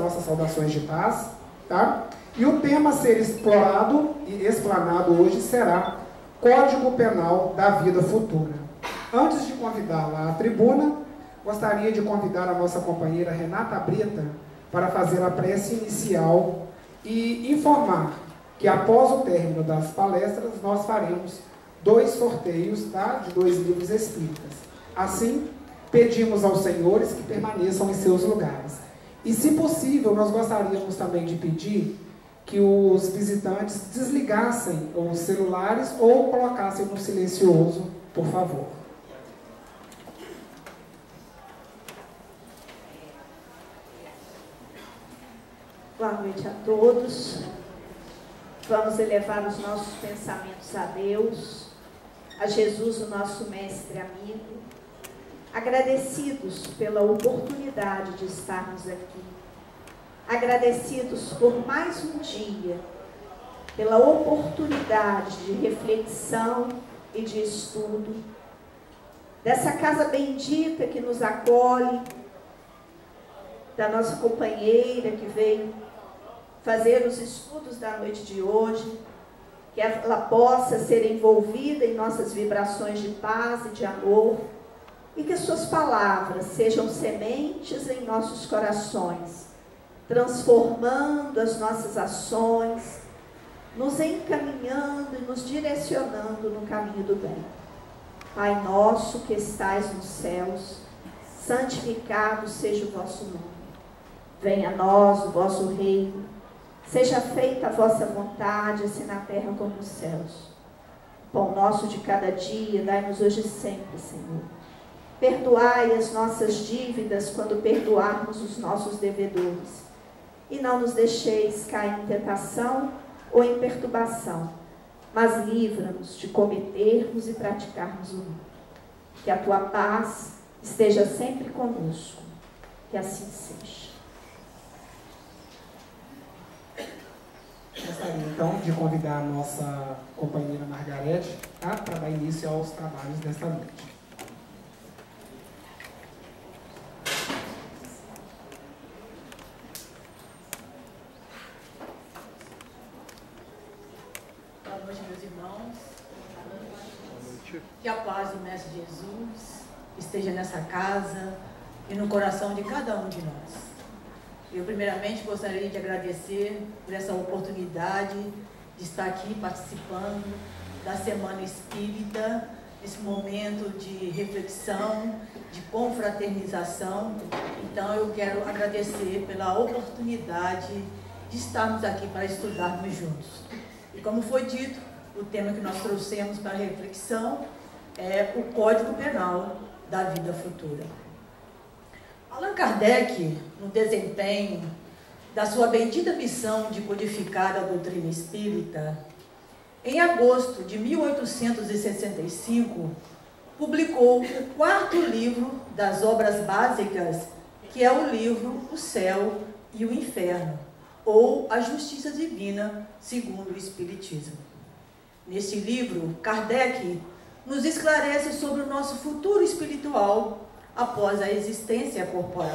nossas saudações de paz, tá? E o tema a ser explorado e explanado hoje será Código Penal da Vida Futura. Antes de convidá-la à tribuna, gostaria de convidar a nossa companheira Renata Brita para fazer a prece inicial e informar que após o término das palestras nós faremos 2 sorteios, tá? De 2 livros espíritas. Assim, pedimos aos senhores que permaneçam em seus lugares. E, se possível, nós gostaríamos também de pedir que os visitantes desligassem os celulares ou colocassem no silencioso, por favor. Boa noite a todos. Vamos elevar os nossos pensamentos a Deus, a Jesus, o nosso mestre amigo, agradecidos pela oportunidade de estarmos aqui, agradecidos por mais um dia, pela oportunidade de reflexão e de estudo, dessa casa bendita que nos acolhe, da nossa companheira que veio fazer os estudos da noite de hoje, que ela possa ser envolvida em nossas vibrações de paz e de amor, e que suas palavras sejam sementes em nossos corações, transformando as nossas ações, nos encaminhando e nos direcionando no caminho do bem. Pai nosso que estais nos céus, santificado seja o vosso nome. Venha a nós o vosso reino, seja feita a vossa vontade, assim na terra como nos céus. O pão nosso de cada dia, dai-nos hoje sempre, Senhor. Perdoai as nossas dívidas quando perdoarmos os nossos devedores. E não nos deixeis cair em tentação ou em perturbação, mas livra-nos de cometermos e praticarmos o mal. Que a tua paz esteja sempre conosco. Que assim seja. Gostaria então de convidar a nossa companheira Margarete, tá? Para dar início aos trabalhos desta noite. Boa noite, meus irmãos. Que a paz do Mestre Jesus esteja nessa casa e no coração de cada um de nós. Eu, primeiramente, gostaria de agradecer por essa oportunidade de estar aqui participando da Semana Espírita, nesse momento de reflexão, de confraternização. Então, eu quero agradecer pela oportunidade de estarmos aqui para estudarmos juntos. E como foi dito, o tema que nós trouxemos para a reflexão é o Código Penal da Vida Futura. Allan Kardec, no desempenho da sua bendita missão de codificar a doutrina espírita, em agosto de 1865, publicou o 4º livro das obras básicas, que é o livro O Céu e o Inferno, ou A Justiça Divina, segundo o Espiritismo. Neste livro, Kardec nos esclarece sobre o nosso futuro espiritual após a existência corporal.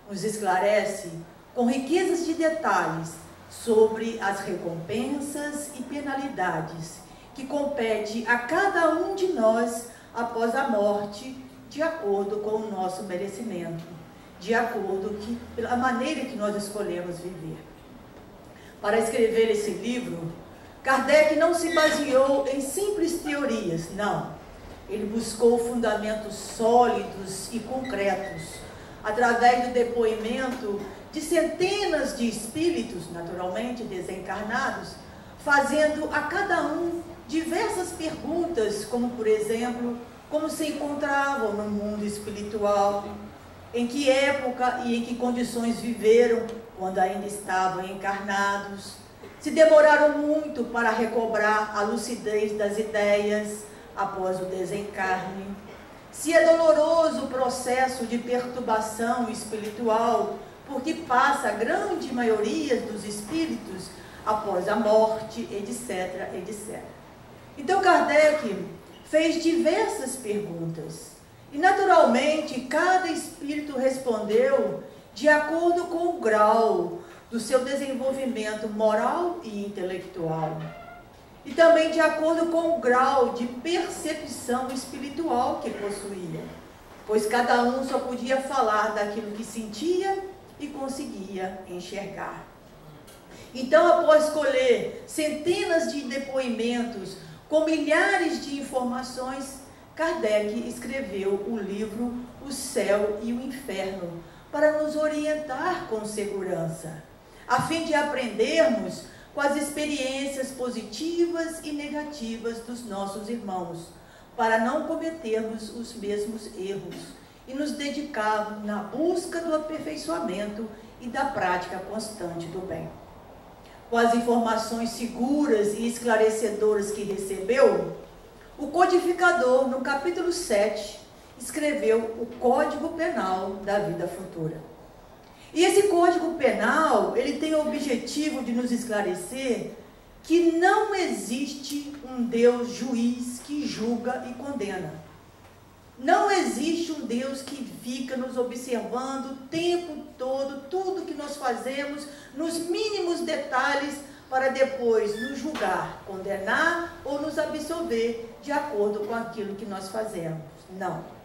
Nos esclarece com riquezas de detalhes sobre as recompensas e penalidades que compete a cada um de nós após a morte, de acordo com o nosso merecimento, de acordo pela maneira que nós escolhemos viver. Para escrever esse livro, Kardec não se baseou em simples teorias, não. Ele buscou fundamentos sólidos e concretos, através do depoimento de centenas de espíritos, naturalmente desencarnados, fazendo a cada um diversas perguntas, como, por exemplo, como se encontravam no mundo espiritual, em que época e em que condições viveram quando ainda estavam encarnados, se demoraram muito para recobrar a lucidez das ideias após o desencarne, se é doloroso o processo de perturbação espiritual, porque passa a grande maioria dos espíritos após a morte, etc, etc. Então Kardec fez diversas perguntas, e naturalmente cada espírito respondeu de acordo com o grau do seu desenvolvimento moral e intelectual, e também de acordo com o grau de percepção espiritual que possuía, pois cada um só podia falar daquilo que sentia e conseguia enxergar. Então, após colher centenas de depoimentos com milhares de informações, Kardec escreveu o livro O Céu e o Inferno para nos orientar com segurança, a fim de aprendermos com as experiências positivas e negativas dos nossos irmãos, para não cometermos os mesmos erros e nos dedicarmos na busca do aperfeiçoamento e da prática constante do bem. Com as informações seguras e esclarecedoras que recebeu, o codificador, no capítulo 7, escreveu o Código Penal da Vida Futura. E esse Código Penal, ele tem o objetivo de nos esclarecer que não existe um Deus juiz que julga e condena. Não existe um Deus que fica nos observando o tempo todo, tudo que nós fazemos, nos mínimos detalhes, para depois nos julgar, condenar ou nos absolver de acordo com aquilo que nós fazemos. Não.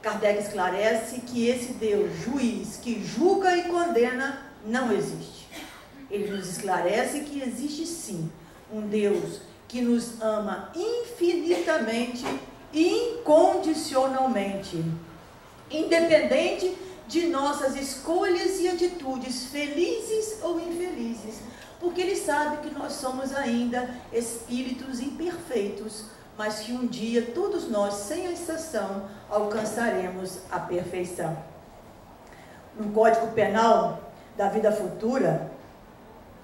Kardec esclarece que esse Deus juiz que julga e condena não existe. Ele nos esclarece que existe sim um Deus que nos ama infinitamente e incondicionalmente, independente de nossas escolhas e atitudes felizes ou infelizes, porque Ele sabe que nós somos ainda espíritos imperfeitos, mas que um dia todos nós, sem exceção, alcançaremos a perfeição. No Código Penal da Vida Futura,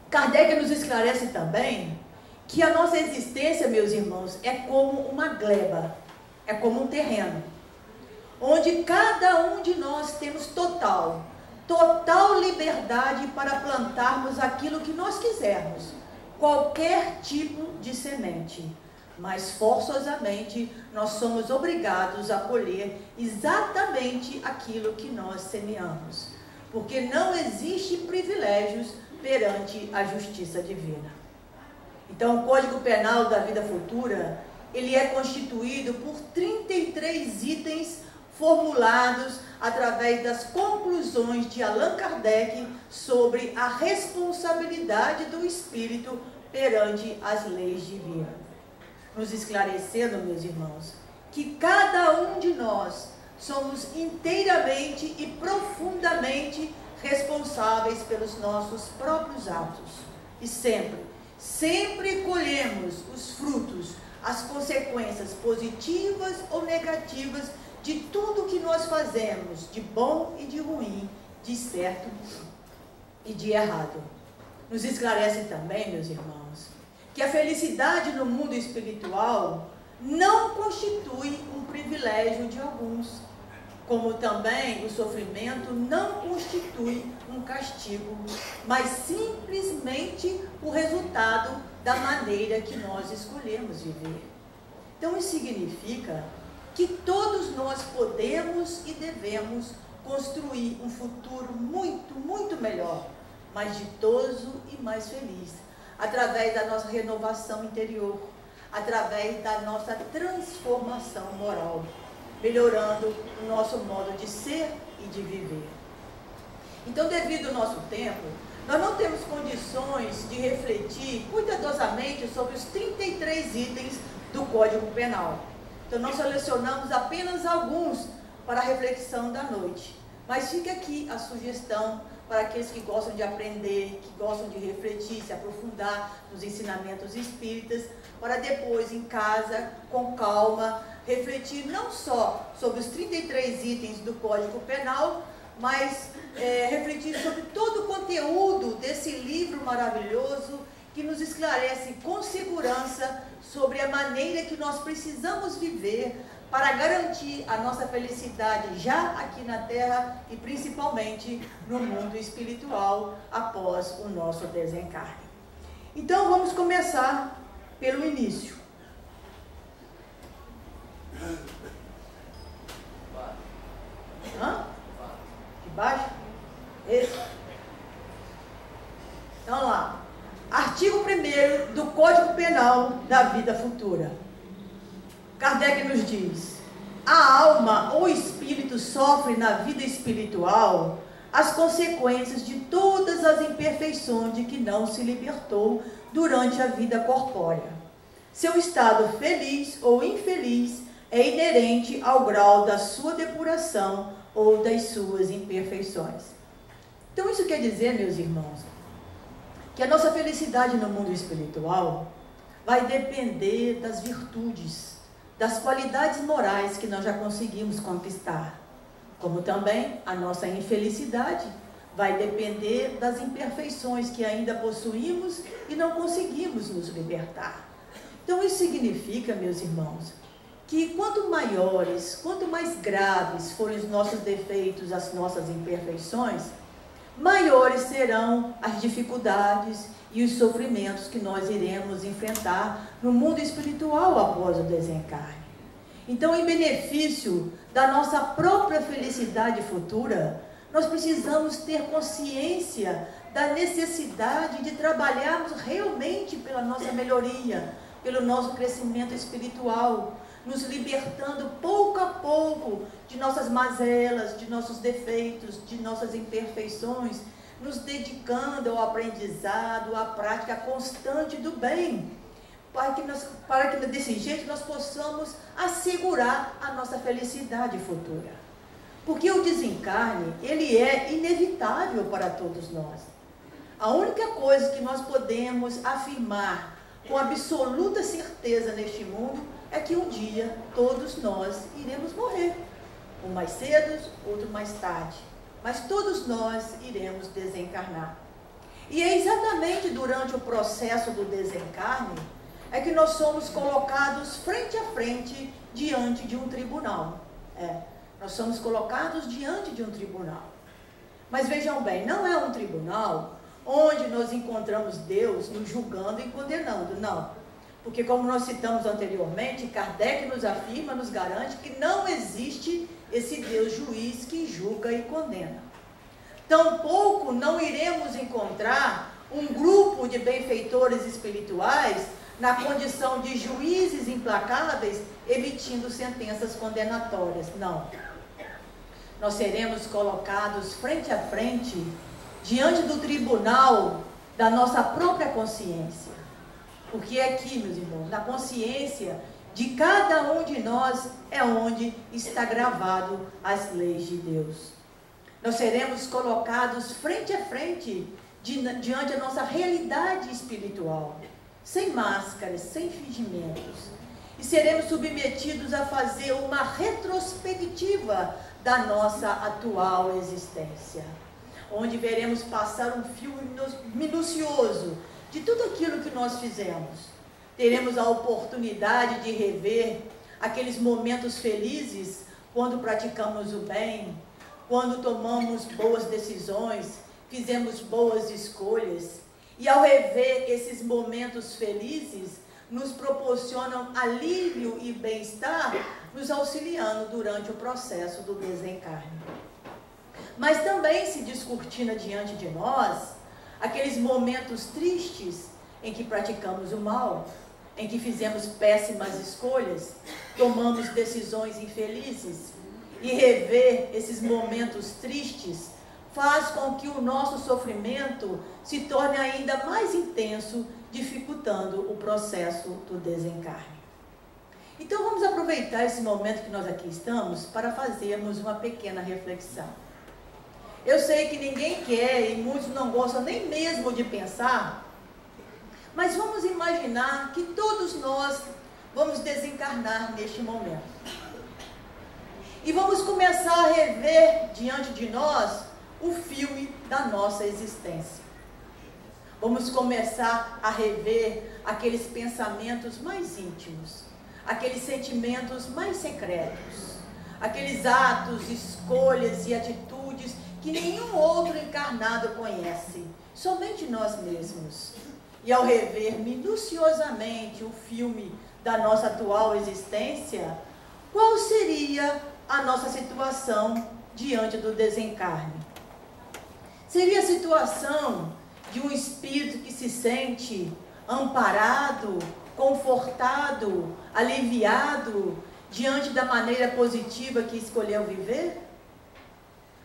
Kardec nos esclarece também que a nossa existência, meus irmãos, é como uma gleba, é como um terreno, onde cada um de nós temos total liberdade para plantarmos aquilo que nós quisermos, qualquer tipo de semente, mas forçosamente nós somos obrigados a colher exatamente aquilo que nós semeamos, porque não existe privilégios perante a justiça divina. Então, o Código Penal da Vida Futura, ele é constituído por 33 itens formulados através das conclusões de Allan Kardec sobre a responsabilidade do espírito perante as leis divinas, nos esclarecendo, meus irmãos, que cada um de nós somos inteiramente e profundamente responsáveis pelos nossos próprios atos, e sempre colhemos os frutos, as consequências positivas ou negativas de tudo que nós fazemos, de bom e de ruim, de certo e de errado. Nos esclarece também, meus irmãos, que a felicidade no mundo espiritual não constitui um privilégio de alguns, como também o sofrimento não constitui um castigo, mas simplesmente o resultado da maneira que nós escolhemos viver. Então isso significa que todos nós podemos e devemos construir um futuro muito, muito melhor, mais ditoso e mais feliz, através da nossa renovação interior, através da nossa transformação moral, melhorando o nosso modo de ser e de viver. Então, devido ao nosso tempo, nós não temos condições de refletir cuidadosamente sobre os 33 itens do Código Penal. Então, nós selecionamos apenas alguns para a reflexão da noite. Mas fica aqui a sugestão para aqueles que gostam de aprender, que gostam de refletir, se aprofundar nos ensinamentos espíritas, para depois, em casa, com calma, refletir não só sobre os 33 itens do Código Penal, mas refletir sobre todo o conteúdo desse livro maravilhoso que nos esclarece com segurança sobre a maneira que nós precisamos viver para garantir a nossa felicidade já aqui na Terra e principalmente no mundo espiritual após o nosso desencarne. Então vamos começar pelo início. Hã? De baixo? Então, vamos lá. Artigo 1º do Código Penal da Vida Futura. Kardec nos diz: a alma ou espírito sofre na vida espiritual as consequências de todas as imperfeições de que não se libertou durante a vida corpórea. Seu estado feliz ou infeliz é inerente ao grau da sua depuração ou das suas imperfeições. Então isso quer dizer, meus irmãos, que a nossa felicidade no mundo espiritual vai depender das virtudes, das qualidades morais que nós já conseguimos conquistar, como também a nossa infelicidade vai depender das imperfeições que ainda possuímos e não conseguimos nos libertar. Então isso significa, meus irmãos, que quanto maiores, quanto mais graves forem os nossos defeitos, as nossas imperfeições, maiores serão as dificuldades e os sofrimentos que nós iremos enfrentar no mundo espiritual após o desencarne. Então, em benefício da nossa própria felicidade futura, nós precisamos ter consciência da necessidade de trabalharmos realmente pela nossa melhoria, pelo nosso crescimento espiritual, nos libertando pouco a pouco de nossas mazelas, de nossos defeitos, de nossas imperfeições, nos dedicando ao aprendizado, à prática constante do bem, para que desse jeito nós possamos assegurar a nossa felicidade futura. Porque o desencarne, ele é inevitável para todos nós. A única coisa que nós podemos afirmar com absoluta certeza neste mundo é que um dia todos nós iremos morrer. Um mais cedo, outro mais tarde. Mas todos nós iremos desencarnar. E é exatamente durante o processo do desencarne é que nós somos colocados frente a frente diante de um tribunal. Nós somos colocados diante de um tribunal. Mas vejam bem, não é um tribunal onde nós encontramos Deus nos julgando e condenando, não. Porque como nós citamos anteriormente, Kardec nos afirma, nos garante que não existe esse Deus juiz que julga e condena. Tampouco não iremos encontrar um grupo de benfeitores espirituais na condição de juízes implacáveis emitindo sentenças condenatórias, não. Nós seremos colocados frente a frente diante do tribunal da nossa própria consciência. Porque aqui, meus irmãos, na consciência de cada um de nós é onde está gravado as leis de Deus. Nós seremos colocados frente a frente diante da nossa realidade espiritual, sem máscaras, sem fingimentos. E seremos submetidos a fazer uma retrospectiva da nossa atual existência, onde veremos passar um filme minucioso de tudo aquilo que nós fizemos. Teremos a oportunidade de rever aqueles momentos felizes quando praticamos o bem, quando tomamos boas decisões, fizemos boas escolhas. E ao rever esses momentos felizes, nos proporcionam alívio e bem-estar, nos auxiliando durante o processo do desencarne. Mas também se descortina diante de nós aqueles momentos tristes em que praticamos o mal, em que fizemos péssimas escolhas, tomamos decisões infelizes. E rever esses momentos tristes faz com que o nosso sofrimento se torne ainda mais intenso, dificultando o processo do desencarne. Então vamos aproveitar esse momento que nós aqui estamos para fazermos uma pequena reflexão. Eu sei que ninguém quer e muitos não gostam nem mesmo de pensar, mas vamos imaginar que todos nós vamos desencarnar neste momento. E vamos começar a rever diante de nós o filme da nossa existência. Vamos começar a rever aqueles pensamentos mais íntimos, aqueles sentimentos mais secretos, aqueles atos, escolhas e atitudes que nenhum outro encarnado conhece, somente nós mesmos. E ao rever minuciosamente o filme da nossa atual existência, qual seria a nossa situação diante do desencarne? Seria a situação de um espírito que se sente amparado, confortado, aliviado diante da maneira positiva que escolheu viver?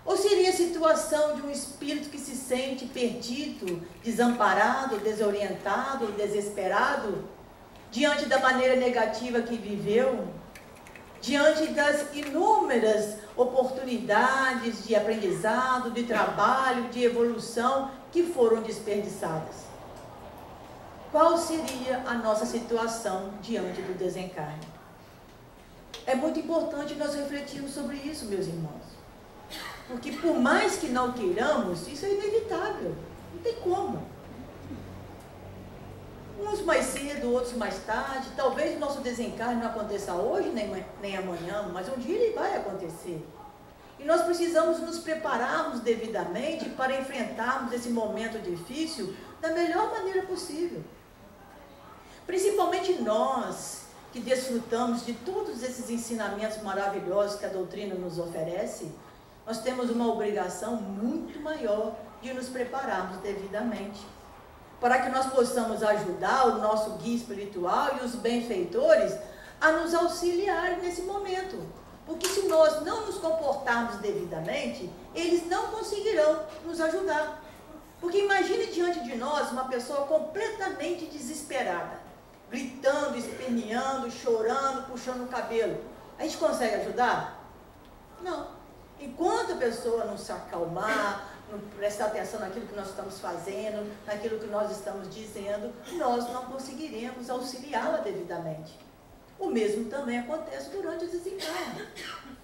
Ou seria a situação de um espírito que se sente perdido, desamparado, desorientado, desesperado, diante da maneira negativa que viveu, diante das inúmeras oportunidades de aprendizado, de trabalho, de evolução que foram desperdiçadas? Qual seria a nossa situação diante do desencarne? É muito importante nós refletirmos sobre isso, meus irmãos. Porque por mais que não queiramos, isso é inevitável. Não tem como. Uns mais cedo, outros mais tarde. Talvez o nosso desencarne não aconteça hoje, nem amanhã, mas um dia ele vai acontecer. E nós precisamos nos prepararmos devidamente para enfrentarmos esse momento difícil da melhor maneira possível. Principalmente nós, que desfrutamos de todos esses ensinamentos maravilhosos que a doutrina nos oferece, nós temos uma obrigação muito maior de nos prepararmos devidamente, para que nós possamos ajudar o nosso guia espiritual e os benfeitores a nos auxiliar nesse momento. Porque se nós não nos comportarmos devidamente, eles não conseguirão nos ajudar. Porque imagine diante de nós uma pessoa completamente desesperada, gritando, esperneando, chorando, puxando o cabelo. A gente consegue ajudar? Não. Enquanto a pessoa não se acalmar, não prestar atenção naquilo que nós estamos fazendo, naquilo que nós estamos dizendo, nós não conseguiremos auxiliá-la devidamente. O mesmo também acontece durante o desencarne.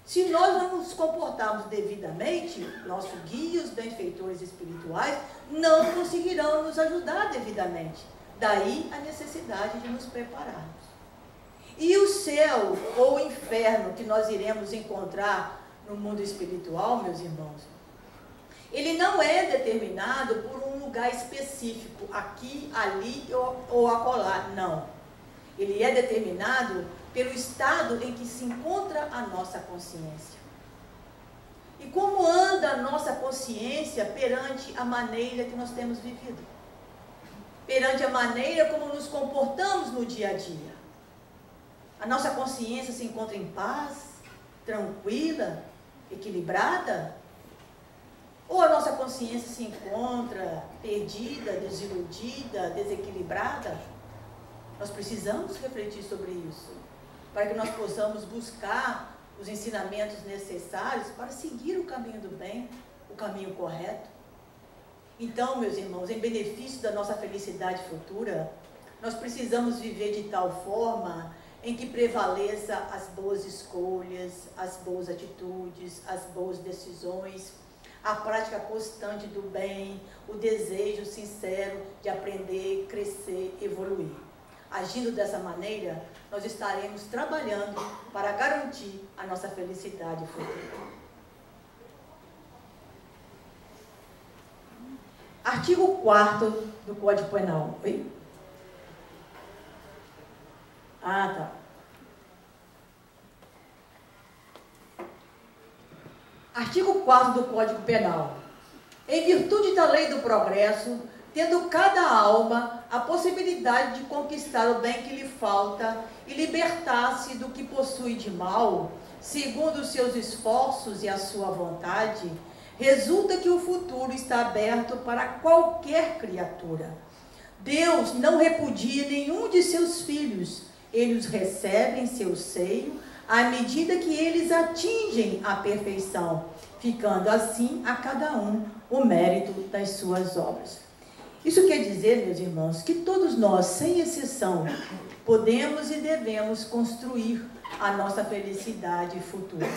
Se nós não nos comportarmos devidamente, nosso guia, os benfeitores espirituais, não conseguirão nos ajudar devidamente. Daí a necessidade de nos prepararmos. E o céu ou o inferno que nós iremos encontrar no mundo espiritual, meus irmãos, ele não é determinado por um lugar específico, aqui, ali ou acolá, não. Ele é determinado pelo estado em que se encontra a nossa consciência. E como anda a nossa consciência perante a maneira que nós temos vivido? Perante a maneira como nos comportamos no dia a dia. A nossa consciência se encontra em paz, tranquila, equilibrada? Ou a nossa consciência se encontra perdida, desiludida, desequilibrada? Nós precisamos refletir sobre isso, para que nós possamos buscar os ensinamentos necessários para seguir o caminho do bem, o caminho correto. Então, meus irmãos, em benefício da nossa felicidade futura, nós precisamos viver de tal forma em que prevaleça as boas escolhas, as boas atitudes, as boas decisões, a prática constante do bem, o desejo sincero de aprender, crescer, evoluir. Agindo dessa maneira, nós estaremos trabalhando para garantir a nossa felicidade futura. Artigo 4º do Código Penal. Oi? Ah, tá. Artigo 4º do Código Penal. Em virtude da lei do progresso, tendo cada alma a possibilidade de conquistar o bem que lhe falta e libertar-se do que possui de mal, segundo os seus esforços e a sua vontade, resulta que o futuro está aberto para qualquer criatura. Deus não repudia nenhum de seus filhos, ele os recebe em seu seio à medida que eles atingem a perfeição, ficando assim a cada um o mérito das suas obras. Isso quer dizer, meus irmãos, que todos nós, sem exceção, podemos e devemos construir a nossa felicidade futura.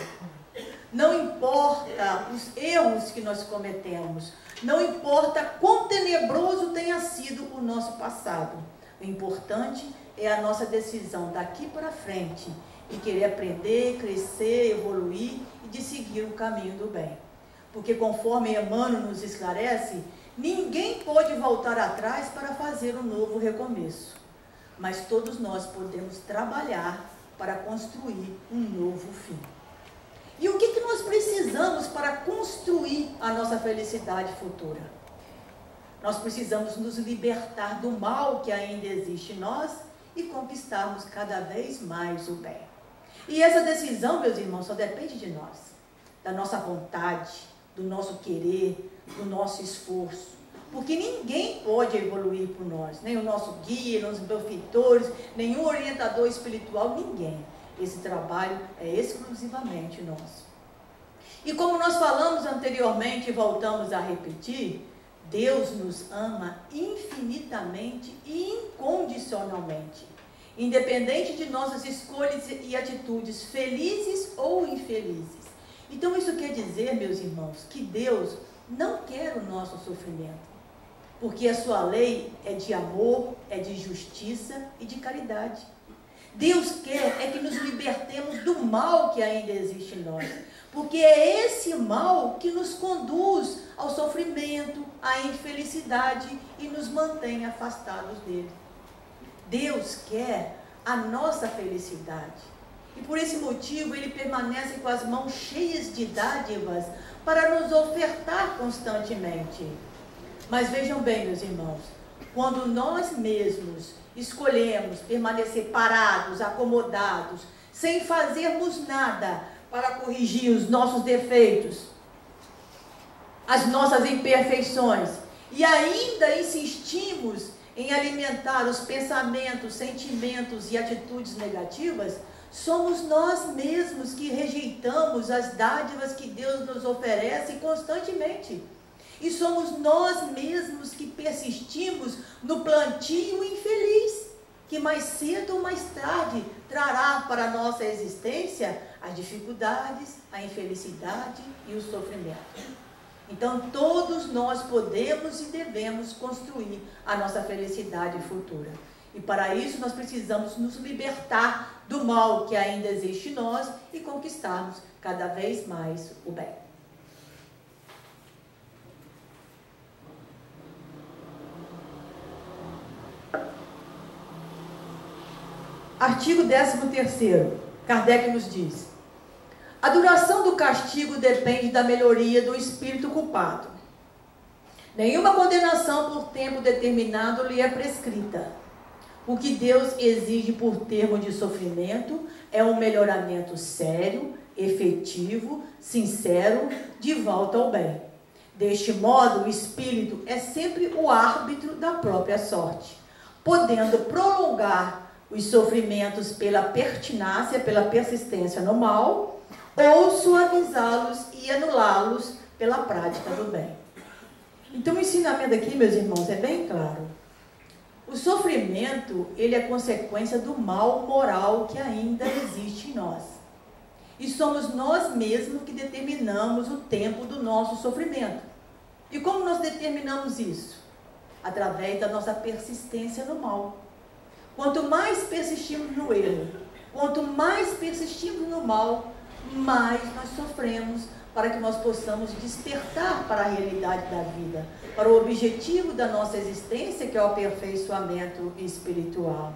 Não importa os erros que nós cometemos, não importa quão tenebroso tenha sido o nosso passado. O importante é a nossa decisão daqui para frente, de querer aprender, crescer, evoluir e de seguir o caminho do bem. Porque conforme Emmanuel nos esclarece, ninguém pode voltar atrás para fazer um novo recomeço. Mas todos nós podemos trabalhar para construir um novo fim. E o que nós nós precisamos para construir a nossa felicidade futura? Nós precisamos nos libertar do mal que ainda existe em nós e conquistarmos cada vez mais o bem. E essa decisão, meus irmãos, só depende de nós, da nossa vontade, do nosso querer, do nosso esforço. Porque ninguém pode evoluir por nós, nem o nosso guia, nem os benfeitores, nenhum orientador espiritual, ninguém. Esse trabalho é exclusivamente nosso. E como nós falamos anteriormente e voltamos a repetir, Deus nos ama infinitamente e incondicionalmente, independente de nossas escolhas e atitudes, felizes ou infelizes. Então isso quer dizer, meus irmãos, que Deus não quer o nosso sofrimento, porque a sua lei é de amor, é de justiça e de caridade. Deus quer é que nos libertemos do mal que ainda existe em nós, porque é esse mal que nos conduz ao sofrimento, à infelicidade e nos mantém afastados dele. Deus quer a nossa felicidade e por esse motivo ele permanece com as mãos cheias de dádivas para nos ofertar constantemente. Mas vejam bem, meus irmãos, quando nós mesmos escolhemos permanecer parados, acomodados, sem fazermos nada para corrigir os nossos defeitos, as nossas imperfeições, e ainda insistimos em alimentar os pensamentos, sentimentos e atitudes negativas, somos nós mesmos que rejeitamos as dádivas que Deus nos oferece constantemente. E somos nós mesmos que persistimos no plantio infeliz, que mais cedo ou mais tarde trará para a nossa existência as dificuldades, a infelicidade e o sofrimento. Então todos nós podemos e devemos construir a nossa felicidade futura. E para isso nós precisamos nos libertar do mal que ainda existe em nós e conquistarmos cada vez mais o bem. Artigo 13º, Kardec nos diz: a duração do castigo depende da melhoria do espírito culpado. Nenhuma condenação por tempo determinado lhe é prescrita. O que Deus exige por termo de sofrimento é um melhoramento sério, efetivo, sincero, de volta ao bem. Deste modo, o espírito é sempre o árbitro da própria sorte, podendo prolongar os sofrimentos pela pertinácia, pela persistência no mal, ou suavizá-los e anulá-los pela prática do bem. Então o ensinamento aqui, meus irmãos, é bem claro. O sofrimento, ele é consequência do mal moral que ainda existe em nós. E somos nós mesmos que determinamos o tempo do nosso sofrimento. E como nós determinamos isso? Através da nossa persistência no mal. Quanto mais persistimos no erro, quanto mais persistimos no mal, mais nós sofremos para que nós possamos despertar para a realidade da vida, para o objetivo da nossa existência, que é o aperfeiçoamento espiritual.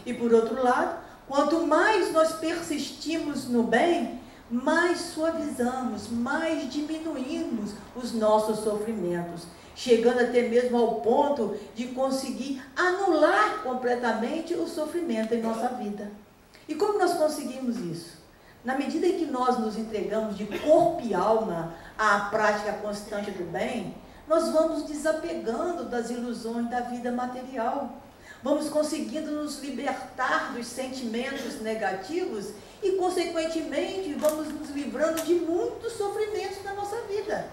E por outro lado, quanto mais nós persistimos no bem, mais suavizamos, mais diminuímos os nossos sofrimentos, chegando até mesmo ao ponto de conseguir anular completamente o sofrimento em nossa vida. E como nós conseguimos isso? Na medida em que nós nos entregamos de corpo e alma à prática constante do bem, nós vamos desapegando das ilusões da vida material. Vamos conseguindo nos libertar dos sentimentos negativos e, consequentemente, vamos nos livrando de muitos sofrimentos na nossa vida.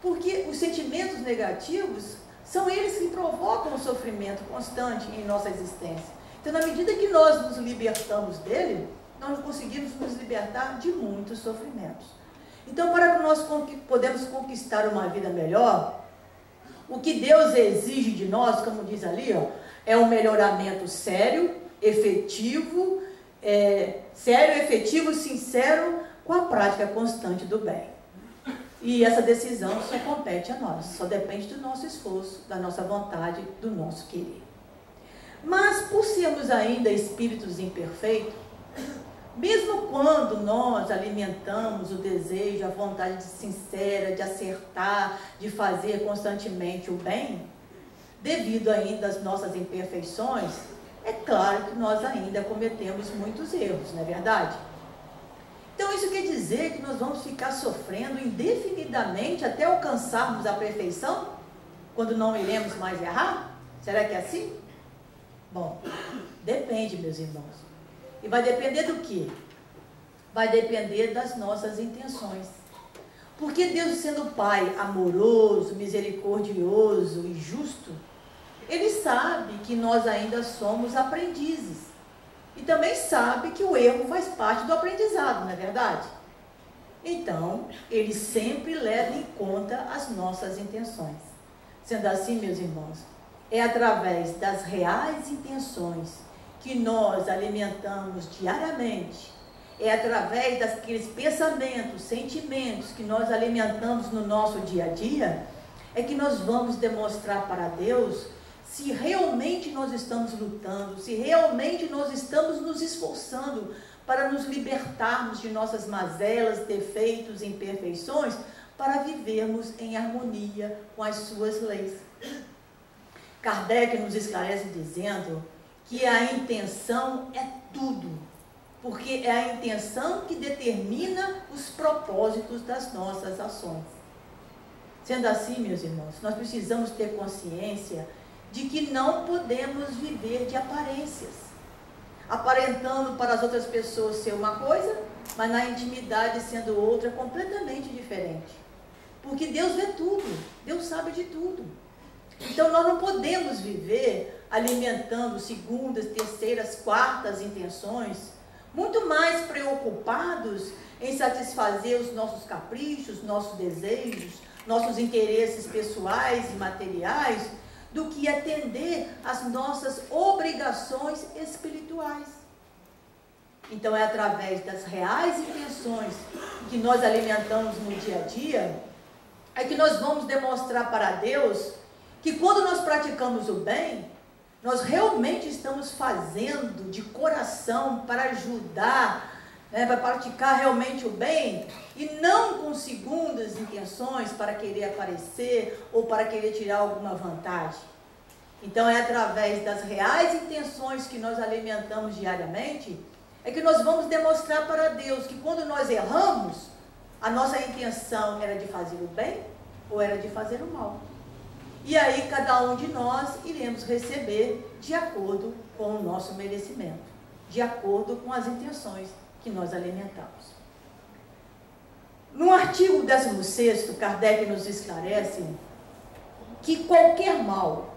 Porque os sentimentos negativos são eles que provocam o sofrimento constante em nossa existência. Então, na medida que nós nos libertamos dele, nós conseguimos nos libertar de muitos sofrimentos. Então, para que nós podemos conquistar uma vida melhor, o que Deus exige de nós, como diz ali, ó, é um melhoramento sério, efetivo, sincero, com a prática constante do bem. E essa decisão só compete a nós, só depende do nosso esforço, da nossa vontade, do nosso querer. Mas, por sermos ainda espíritos imperfeitos, Mesmo quando nós alimentamos o desejo, a vontade sincera de acertar, de fazer constantemente o bem, devido ainda às nossas imperfeições, é claro que nós ainda cometemos muitos erros, não é verdade? Então isso quer dizer que nós vamos ficar sofrendo indefinidamente até alcançarmos a perfeição, quando não iremos mais errar? Será que é assim? Bom, depende, meus irmãos. E vai depender do quê? Vai depender das nossas intenções. Porque Deus, sendo Pai amoroso, misericordioso e justo, Ele sabe que nós ainda somos aprendizes. E também sabe que o erro faz parte do aprendizado, não é verdade? Então, Ele sempre leva em conta as nossas intenções. Sendo assim, meus irmãos, é através das reais intenções que nós alimentamos diariamente, é através daqueles pensamentos, sentimentos que nós alimentamos no nosso dia a dia, é que nós vamos demonstrar para Deus se realmente nós estamos lutando, se realmente nós estamos nos esforçando para nos libertarmos de nossas mazelas, defeitos e imperfeições, para vivermos em harmonia com as suas leis. Kardec nos esclarece dizendo que a intenção é tudo, porque é a intenção que determina os propósitos das nossas ações. Sendo assim, meus irmãos, nós precisamos ter consciência de que não podemos viver de aparências, aparentando para as outras pessoas ser uma coisa, mas na intimidade sendo outra completamente diferente. Porque Deus vê tudo, Deus sabe de tudo. Então nós não podemos viver alimentando segundas, terceiras, quartas intenções, muito mais preocupados em satisfazer os nossos caprichos, nossos desejos, nossos interesses pessoais e materiais, do que atender às nossas obrigações espirituais. Então é através das reais intenções que nós alimentamos no dia a dia, é que nós vamos demonstrar para Deus que quando nós praticamos o bem, nós realmente estamos fazendo de coração para ajudar, para praticar realmente o bem, e não com segundas intenções para querer aparecer ou para querer tirar alguma vantagem. Então é através das reais intenções que nós alimentamos diariamente, é que nós vamos demonstrar para Deus que quando nós erramos, a nossa intenção era de fazer o bem ou era de fazer o mal. E aí cada um de nós iremos receber de acordo com o nosso merecimento, de acordo com as intenções que nós alimentamos. No artigo 16º, Kardec nos esclarece que qualquer mal,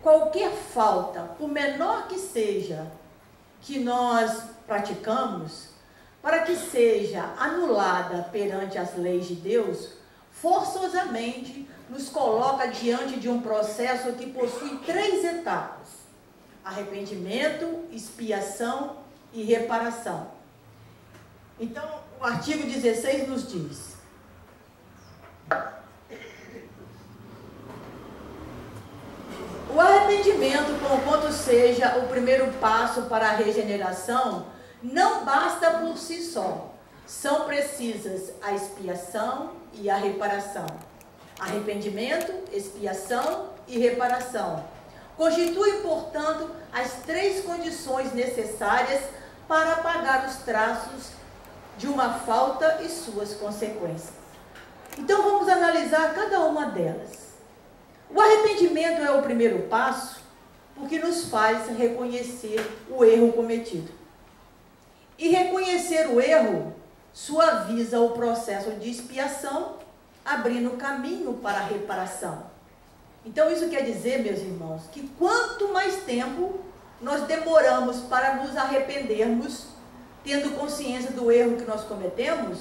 qualquer falta, por menor que seja, que nós praticamos, para que seja anulada perante as leis de Deus, forçosamente nos coloca diante de um processo que possui 3 etapas: arrependimento, expiação e reparação. Então, o artigo 16 nos diz: o arrependimento, conquanto seja o primeiro passo para a regeneração, não basta por si só. São precisas a expiação e a reparação. Arrependimento, expiação e reparação constituem, portanto, as 3 condições necessárias para apagar os traços de uma falta e suas consequências. Então vamos analisar cada uma delas. O arrependimento é o primeiro passo porque nos faz reconhecer o erro cometido. E reconhecer o erro suaviza o processo de expiação, abrindo caminho para a reparação. Então isso quer dizer, meus irmãos, que quanto mais tempo nós demoramos para nos arrependermos, tendo consciência do erro que nós cometemos,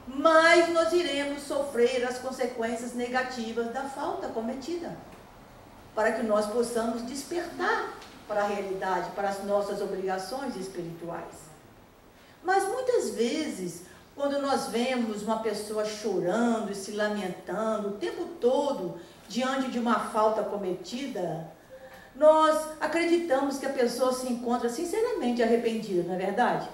mais nós iremos sofrer as consequências negativas da falta cometida, para que nós possamos despertar para a realidade, para as nossas obrigações espirituais. Mas muitas vezes, quando nós vemos uma pessoa chorando e se lamentando o tempo todo diante de uma falta cometida, nós acreditamos que a pessoa se encontra sinceramente arrependida, não é verdade?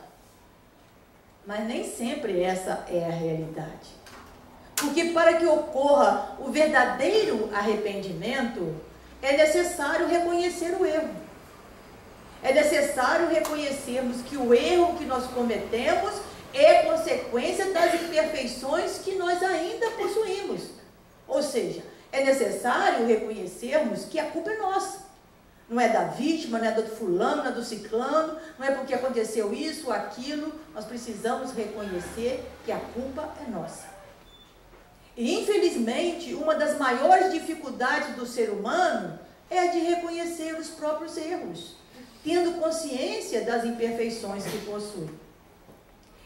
Mas nem sempre essa é a realidade. Porque para que ocorra o verdadeiro arrependimento, é necessário reconhecer o erro. É necessário reconhecermos que o erro que nós cometemos é consequência das imperfeições que nós ainda possuímos. Ou seja, é necessário reconhecermos que a culpa é nossa. Não é da vítima, não é do fulano, não é do ciclano, não é porque aconteceu isso ou aquilo. Nós precisamos reconhecer que a culpa é nossa. E, infelizmente, uma das maiores dificuldades do ser humano é a de reconhecer os próprios erros, tendo consciência das imperfeições que possui.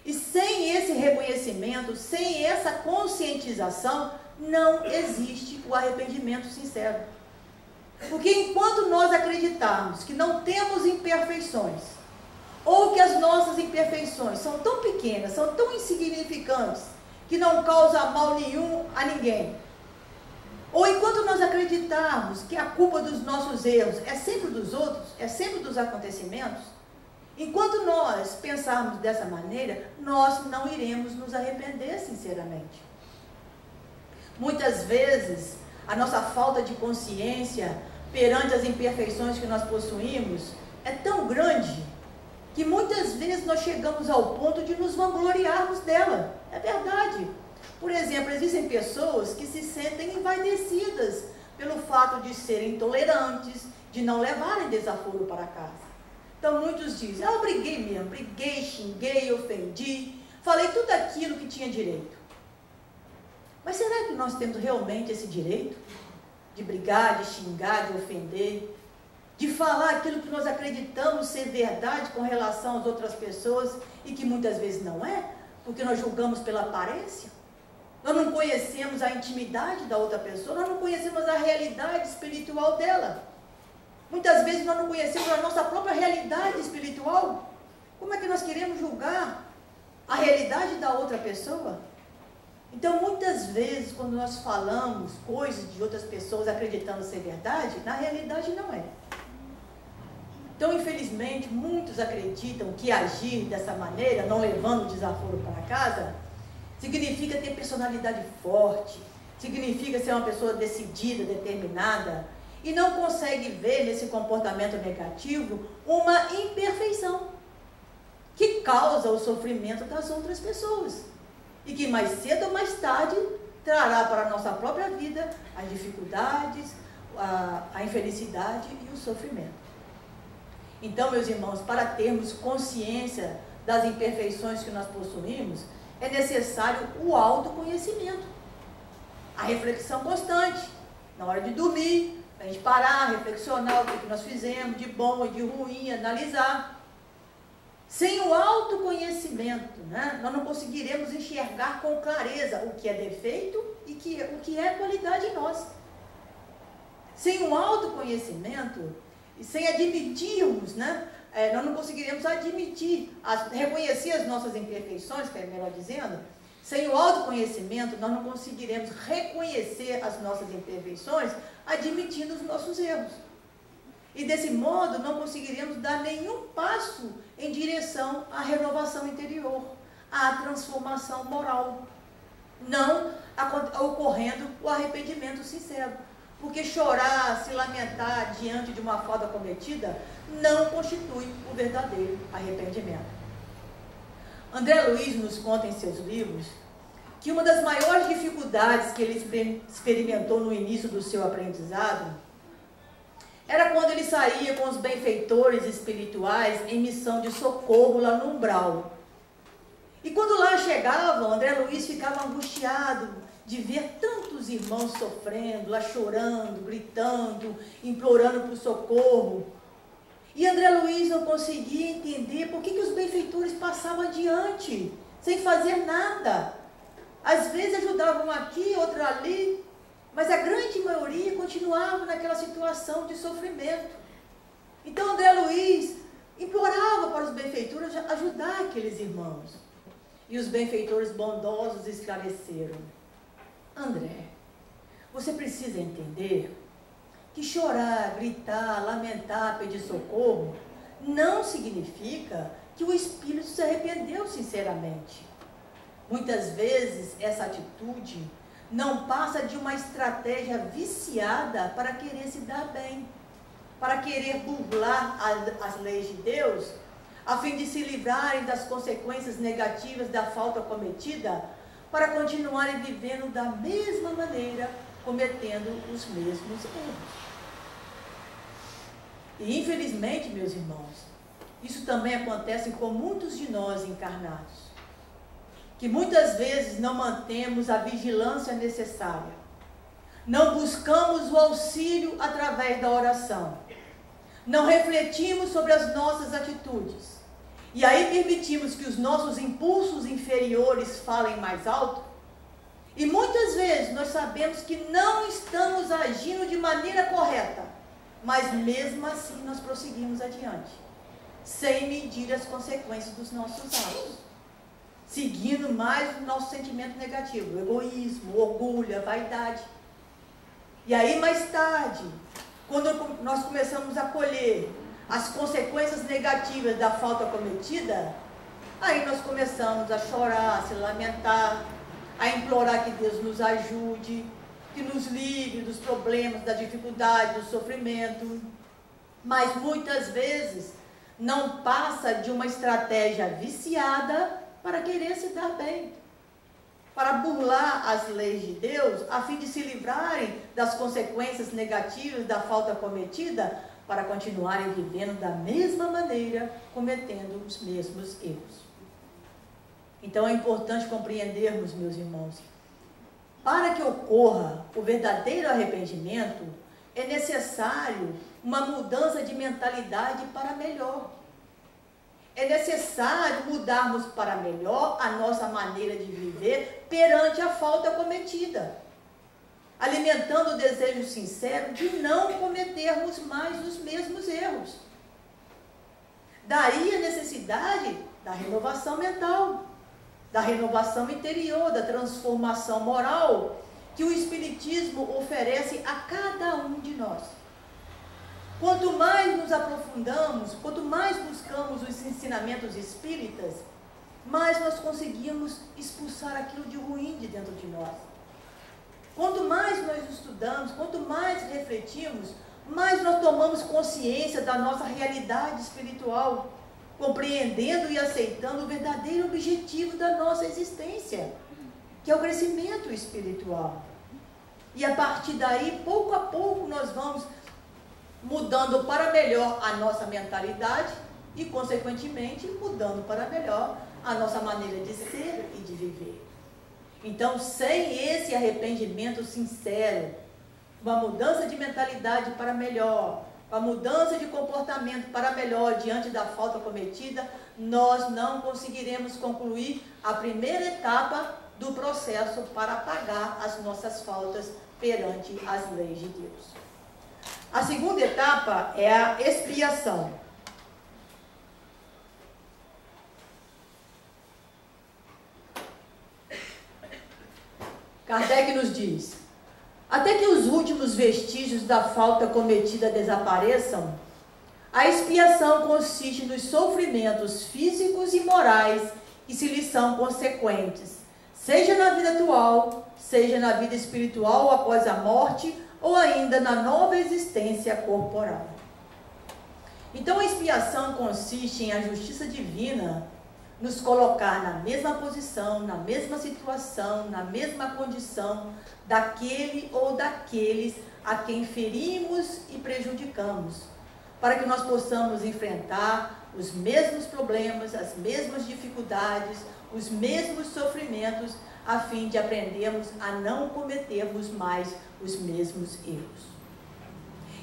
E sem esse reconhecimento, sem essa conscientização, não existe o arrependimento sincero. Porque enquanto nós acreditarmos que não temos imperfeições, ou que as nossas imperfeições são tão pequenas, são tão insignificantes, que não causam mal nenhum a ninguém, ou enquanto nós acreditarmos que a culpa dos nossos erros é sempre dos outros, é sempre dos acontecimentos, enquanto nós pensarmos dessa maneira, nós não iremos nos arrepender sinceramente. Muitas vezes, a nossa falta de consciência perante as imperfeições que nós possuímos é tão grande que muitas vezes nós chegamos ao ponto de nos vangloriarmos dela. É verdade. Por exemplo, existem pessoas que se sentem envaidecidas pelo fato de serem intolerantes, de não levarem desaforo para casa. Então muitos dizem, eu briguei mesmo, briguei, xinguei, ofendi, falei tudo aquilo que tinha direito. Mas será que nós temos realmente esse direito de brigar, de xingar, de ofender, de falar aquilo que nós acreditamos ser verdade com relação às outras pessoas e que muitas vezes não é, porque nós julgamos pela aparência? Nós não conhecemos a intimidade da outra pessoa, nós não conhecemos a realidade espiritual dela. Muitas vezes nós não conhecemos a nossa própria realidade espiritual. Como é que nós queremos julgar a realidade da outra pessoa? Então, muitas vezes, quando nós falamos coisas de outras pessoas acreditando ser verdade, na realidade não é. Então, infelizmente, muitos acreditam que agir dessa maneira, não levando o desaforo para casa, significa ter personalidade forte, significa ser uma pessoa decidida, determinada, e não consegue ver nesse comportamento negativo uma imperfeição que causa o sofrimento das outras pessoas e que mais cedo ou mais tarde trará para a nossa própria vida as dificuldades, a infelicidade e o sofrimento. Então, meus irmãos, para termos consciência das imperfeições que nós possuímos, é necessário o autoconhecimento, a reflexão constante, na hora de dormir, a gente parar, reflexionar o que nós fizemos de bom e de ruim, analisar. Sem o autoconhecimento, né, nós não conseguiremos enxergar com clareza o que é defeito e o que é qualidade em nós. Sem o autoconhecimento e sem admitirmos, né, nós não conseguiremos admitir, reconhecer as nossas imperfeições, que é melhor dizendo. Sem o autoconhecimento, nós não conseguiremos reconhecer as nossas imperfeições, admitindo os nossos erros. E desse modo, não conseguiremos dar nenhum passo em direção à renovação interior, à transformação moral, não ocorrendo o arrependimento sincero. Porque chorar, se lamentar diante de uma falta cometida, não constitui o verdadeiro arrependimento. André Luiz nos conta em seus livros que uma das maiores dificuldades que ele experimentou no início do seu aprendizado era quando ele saía com os benfeitores espirituais em missão de socorro lá no umbral. E quando lá chegavam, André Luiz ficava angustiado de ver tantos irmãos sofrendo, lá chorando, gritando, implorando por socorro. E André Luiz não conseguia entender por que os benfeitores passavam adiante, sem fazer nada. Às vezes ajudavam aqui, outra ali, mas a grande maioria continuava naquela situação de sofrimento. Então André Luiz implorava para os benfeitores ajudar aqueles irmãos. E os benfeitores bondosos esclareceram: André, você precisa entender que chorar, gritar, lamentar, pedir socorro não significa que o espírito se arrependeu sinceramente. Muitas vezes essa atitude não passa de uma estratégia viciada para querer se dar bem, para querer burlar as leis de Deus, a fim de se livrarem das consequências negativas da falta cometida, para continuarem vivendo da mesma maneira, cometendo os mesmos erros. E infelizmente, meus irmãos, isso também acontece com muitos de nós encarnados, que muitas vezes não mantemos a vigilância necessária, não buscamos o auxílio através da oração, não refletimos sobre as nossas atitudes, e aí permitimos que os nossos impulsos inferiores falem mais alto, e muitas vezes nós sabemos que não estamos agindo de maneira correta, mas mesmo assim nós prosseguimos adiante, sem medir as consequências dos nossos atos, seguindo mais o nosso sentimento negativo, o egoísmo, o orgulho, a vaidade. E aí mais tarde, quando nós começamos a colher as consequências negativas da falta cometida, aí nós começamos a chorar, a se lamentar, a implorar que Deus nos ajude, que nos livre dos problemas, da dificuldade, do sofrimento. Mas muitas vezes não passa de uma estratégia viciada para querer se dar bem, para burlar as leis de Deus, a fim de se livrarem das consequências negativas da falta cometida, para continuarem vivendo da mesma maneira, cometendo os mesmos erros. Então é importante compreendermos, meus irmãos, para que ocorra o verdadeiro arrependimento, é necessário uma mudança de mentalidade para melhor. É necessário mudarmos para melhor a nossa maneira de viver perante a falta cometida, alimentando o desejo sincero de não cometermos mais os mesmos erros. Daí a necessidade da renovação mental, da renovação interior, da transformação moral que o Espiritismo oferece a cada um de nós. Quanto mais nos aprofundamos, quanto mais buscamos os ensinamentos espíritas, mais nós conseguimos expulsar aquilo de ruim de dentro de nós. Quanto mais nós estudamos, quanto mais refletimos, mais nós tomamos consciência da nossa realidade espiritual, compreendendo e aceitando o verdadeiro objetivo da nossa existência, que é o crescimento espiritual. E a partir daí, pouco a pouco, nós vamos mudando para melhor a nossa mentalidade e, consequentemente, mudando para melhor a nossa maneira de ser e de viver. Então, sem esse arrependimento sincero, uma mudança de mentalidade para melhor, uma mudança de comportamento para melhor diante da falta cometida, nós não conseguiremos concluir a primeira etapa do processo para apagar as nossas faltas perante as leis de Deus. A segunda etapa é a expiação. Kardec nos diz: até que os últimos vestígios da falta cometida desapareçam, a expiação consiste nos sofrimentos físicos e morais que se lhes são consequentes, seja na vida atual, seja na vida espiritual após a morte, ou ainda na nova existência corporal. Então a expiação consiste em a justiça divina nos colocar na mesma posição, na mesma situação, na mesma condição daquele ou daqueles a quem ferimos e prejudicamos, para que nós possamos enfrentar os mesmos problemas, as mesmas dificuldades, os mesmos sofrimentos, a fim de aprendermos a não cometermos mais os mesmos erros.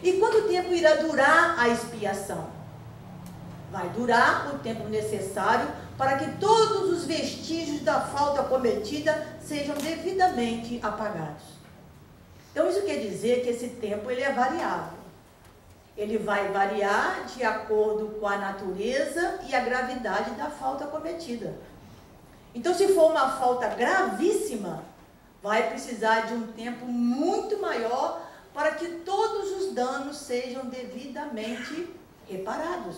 E quanto tempo irá durar a expiação? Vai durar o tempo necessário para que todos os vestígios da falta cometida sejam devidamente apagados. Então isso quer dizer que esse tempo ele é variável. Ele vai variar de acordo com a natureza e a gravidade da falta cometida. Então, se for uma falta gravíssima, vai precisar de um tempo muito maior para que todos os danos sejam devidamente reparados.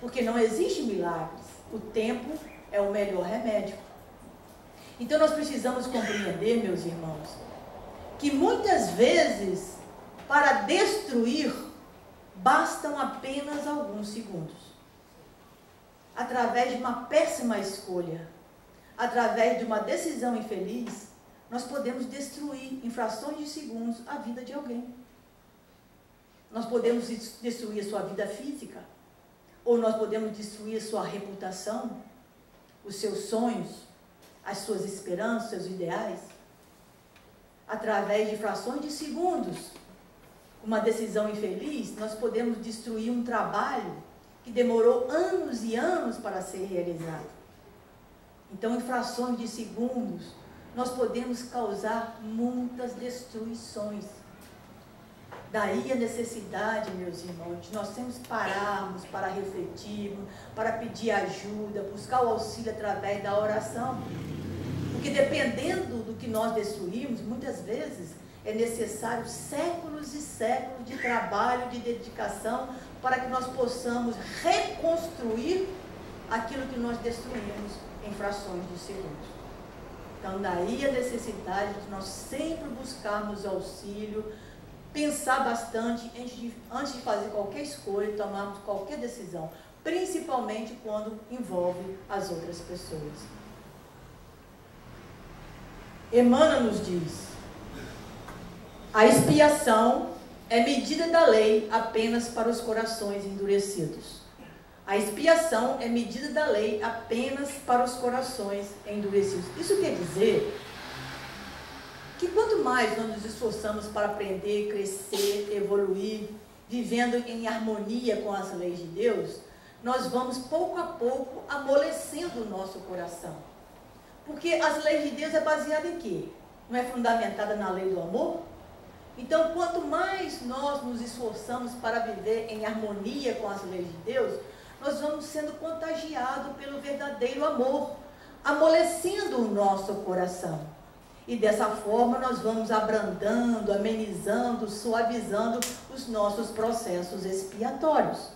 porque não existe milagres. O tempo é o melhor remédio. Então nós precisamos compreender, meus irmãos, que muitas vezes, para destruir, bastam apenas alguns segundos. Através de uma péssima escolha, através de uma decisão infeliz, nós podemos destruir, em frações de segundos, a vida de alguém. Nós podemos destruir a sua vida física, ou nós podemos destruir a sua reputação, os seus sonhos, as suas esperanças, seus ideais. Através de frações de segundos, uma decisão infeliz, nós podemos destruir um trabalho que demorou anos e anos para ser realizado. Então, em frações de segundos, nós podemos causar muitas destruições. Daí a necessidade, meus irmãos, de nós sempre pararmos para refletirmos, para pedir ajuda, buscar o auxílio através da oração. Porque dependendo do que nós destruímos, muitas vezes é necessário séculos e séculos de trabalho, de dedicação, para que nós possamos reconstruir aquilo que nós destruímos em frações de segundos. Então, daí a necessidade de nós sempre buscarmos auxílio, pensar bastante antes de fazer qualquer escolha, tomarmos qualquer decisão, principalmente quando envolve as outras pessoas. Emmanuel nos diz: a expiação é medida da lei apenas para os corações endurecidos. A expiação é medida da lei apenas para os corações endurecidos. Isso quer dizer que quanto mais nós nos esforçamos para aprender, crescer, evoluir, vivendo em harmonia com as leis de Deus, nós vamos pouco a pouco amolecendo o nosso coração. Porque as leis de Deus é baseada em quê? Não é fundamentada na lei do amor? Então, quanto mais nós nos esforçamos para viver em harmonia com as leis de Deus, nós vamos sendo contagiados pelo verdadeiro amor, amolecendo o nosso coração. E dessa forma nós vamos abrandando, amenizando, suavizando os nossos processos expiatórios.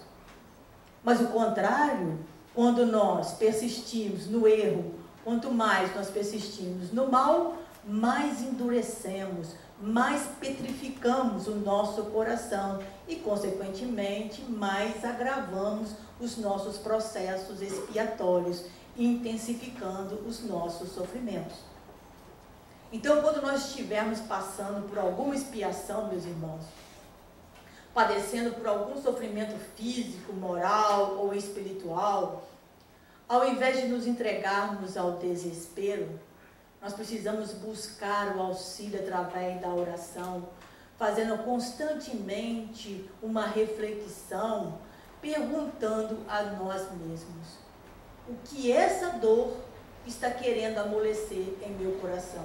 Mas o contrário, quando nós persistimos no erro, quanto mais nós persistimos no mal, mais endurecemos, mais petrificamos o nosso coração e, consequentemente, mais agravamos os nossos processos expiatórios, intensificando os nossos sofrimentos. Então, quando nós estivermos passando por alguma expiação, meus irmãos, padecendo por algum sofrimento físico, moral ou espiritual, ao invés de nos entregarmos ao desespero, nós precisamos buscar o auxílio através da oração, fazendo constantemente uma reflexão, perguntando a nós mesmos: o que essa dor está querendo amolecer em meu coração?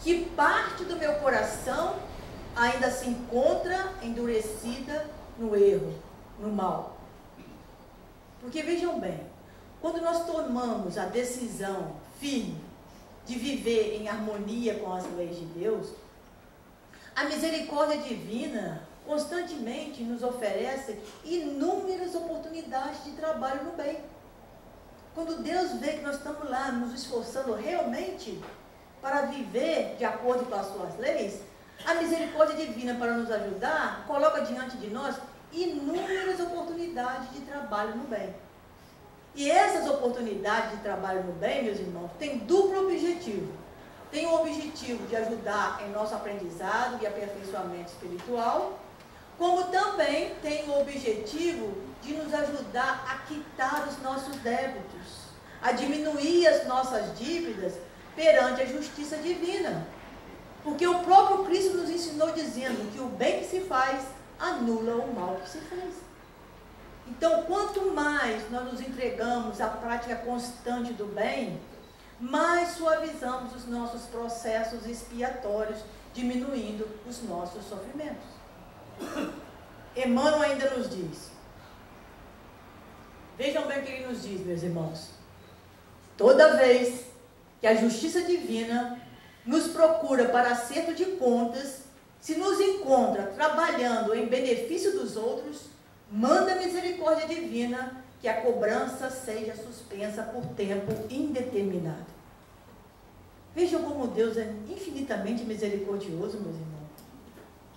Que parte do meu coração ainda se encontra endurecida no erro, no mal? Porque vejam bem, quando nós tomamos a decisão firme de viver em harmonia com as leis de Deus, a misericórdia divina constantemente nos oferece inúmeras oportunidades de trabalho no bem. Quando Deus vê que nós estamos lá nos esforçando realmente para viver de acordo com as suas leis, a misericórdia divina, para nos ajudar, coloca diante de nós inúmeras oportunidades de trabalho no bem. E essas oportunidades de trabalho no bem, meus irmãos, têm duplo objetivo. Tem o objetivo de ajudar em nosso aprendizado e aperfeiçoamento espiritual, como também tem o objetivo de nos ajudar a quitar os nossos débitos, a diminuir as nossas dívidas perante a justiça divina. Porque o próprio Cristo nos ensinou dizendo que o bem que se faz anula o mal que se fez. Então, quanto mais nós nos entregamos à prática constante do bem, mais suavizamos os nossos processos expiatórios, diminuindo os nossos sofrimentos. Emmanuel ainda nos diz, vejam bem o que ele nos diz, meus irmãos: toda vez que a justiça divina nos procura para acerto de contas, se nos encontra trabalhando em benefício dos outros, manda misericórdia divina que a cobrança seja suspensa por tempo indeterminado. Vejam como Deus é infinitamente misericordioso, meus irmãos.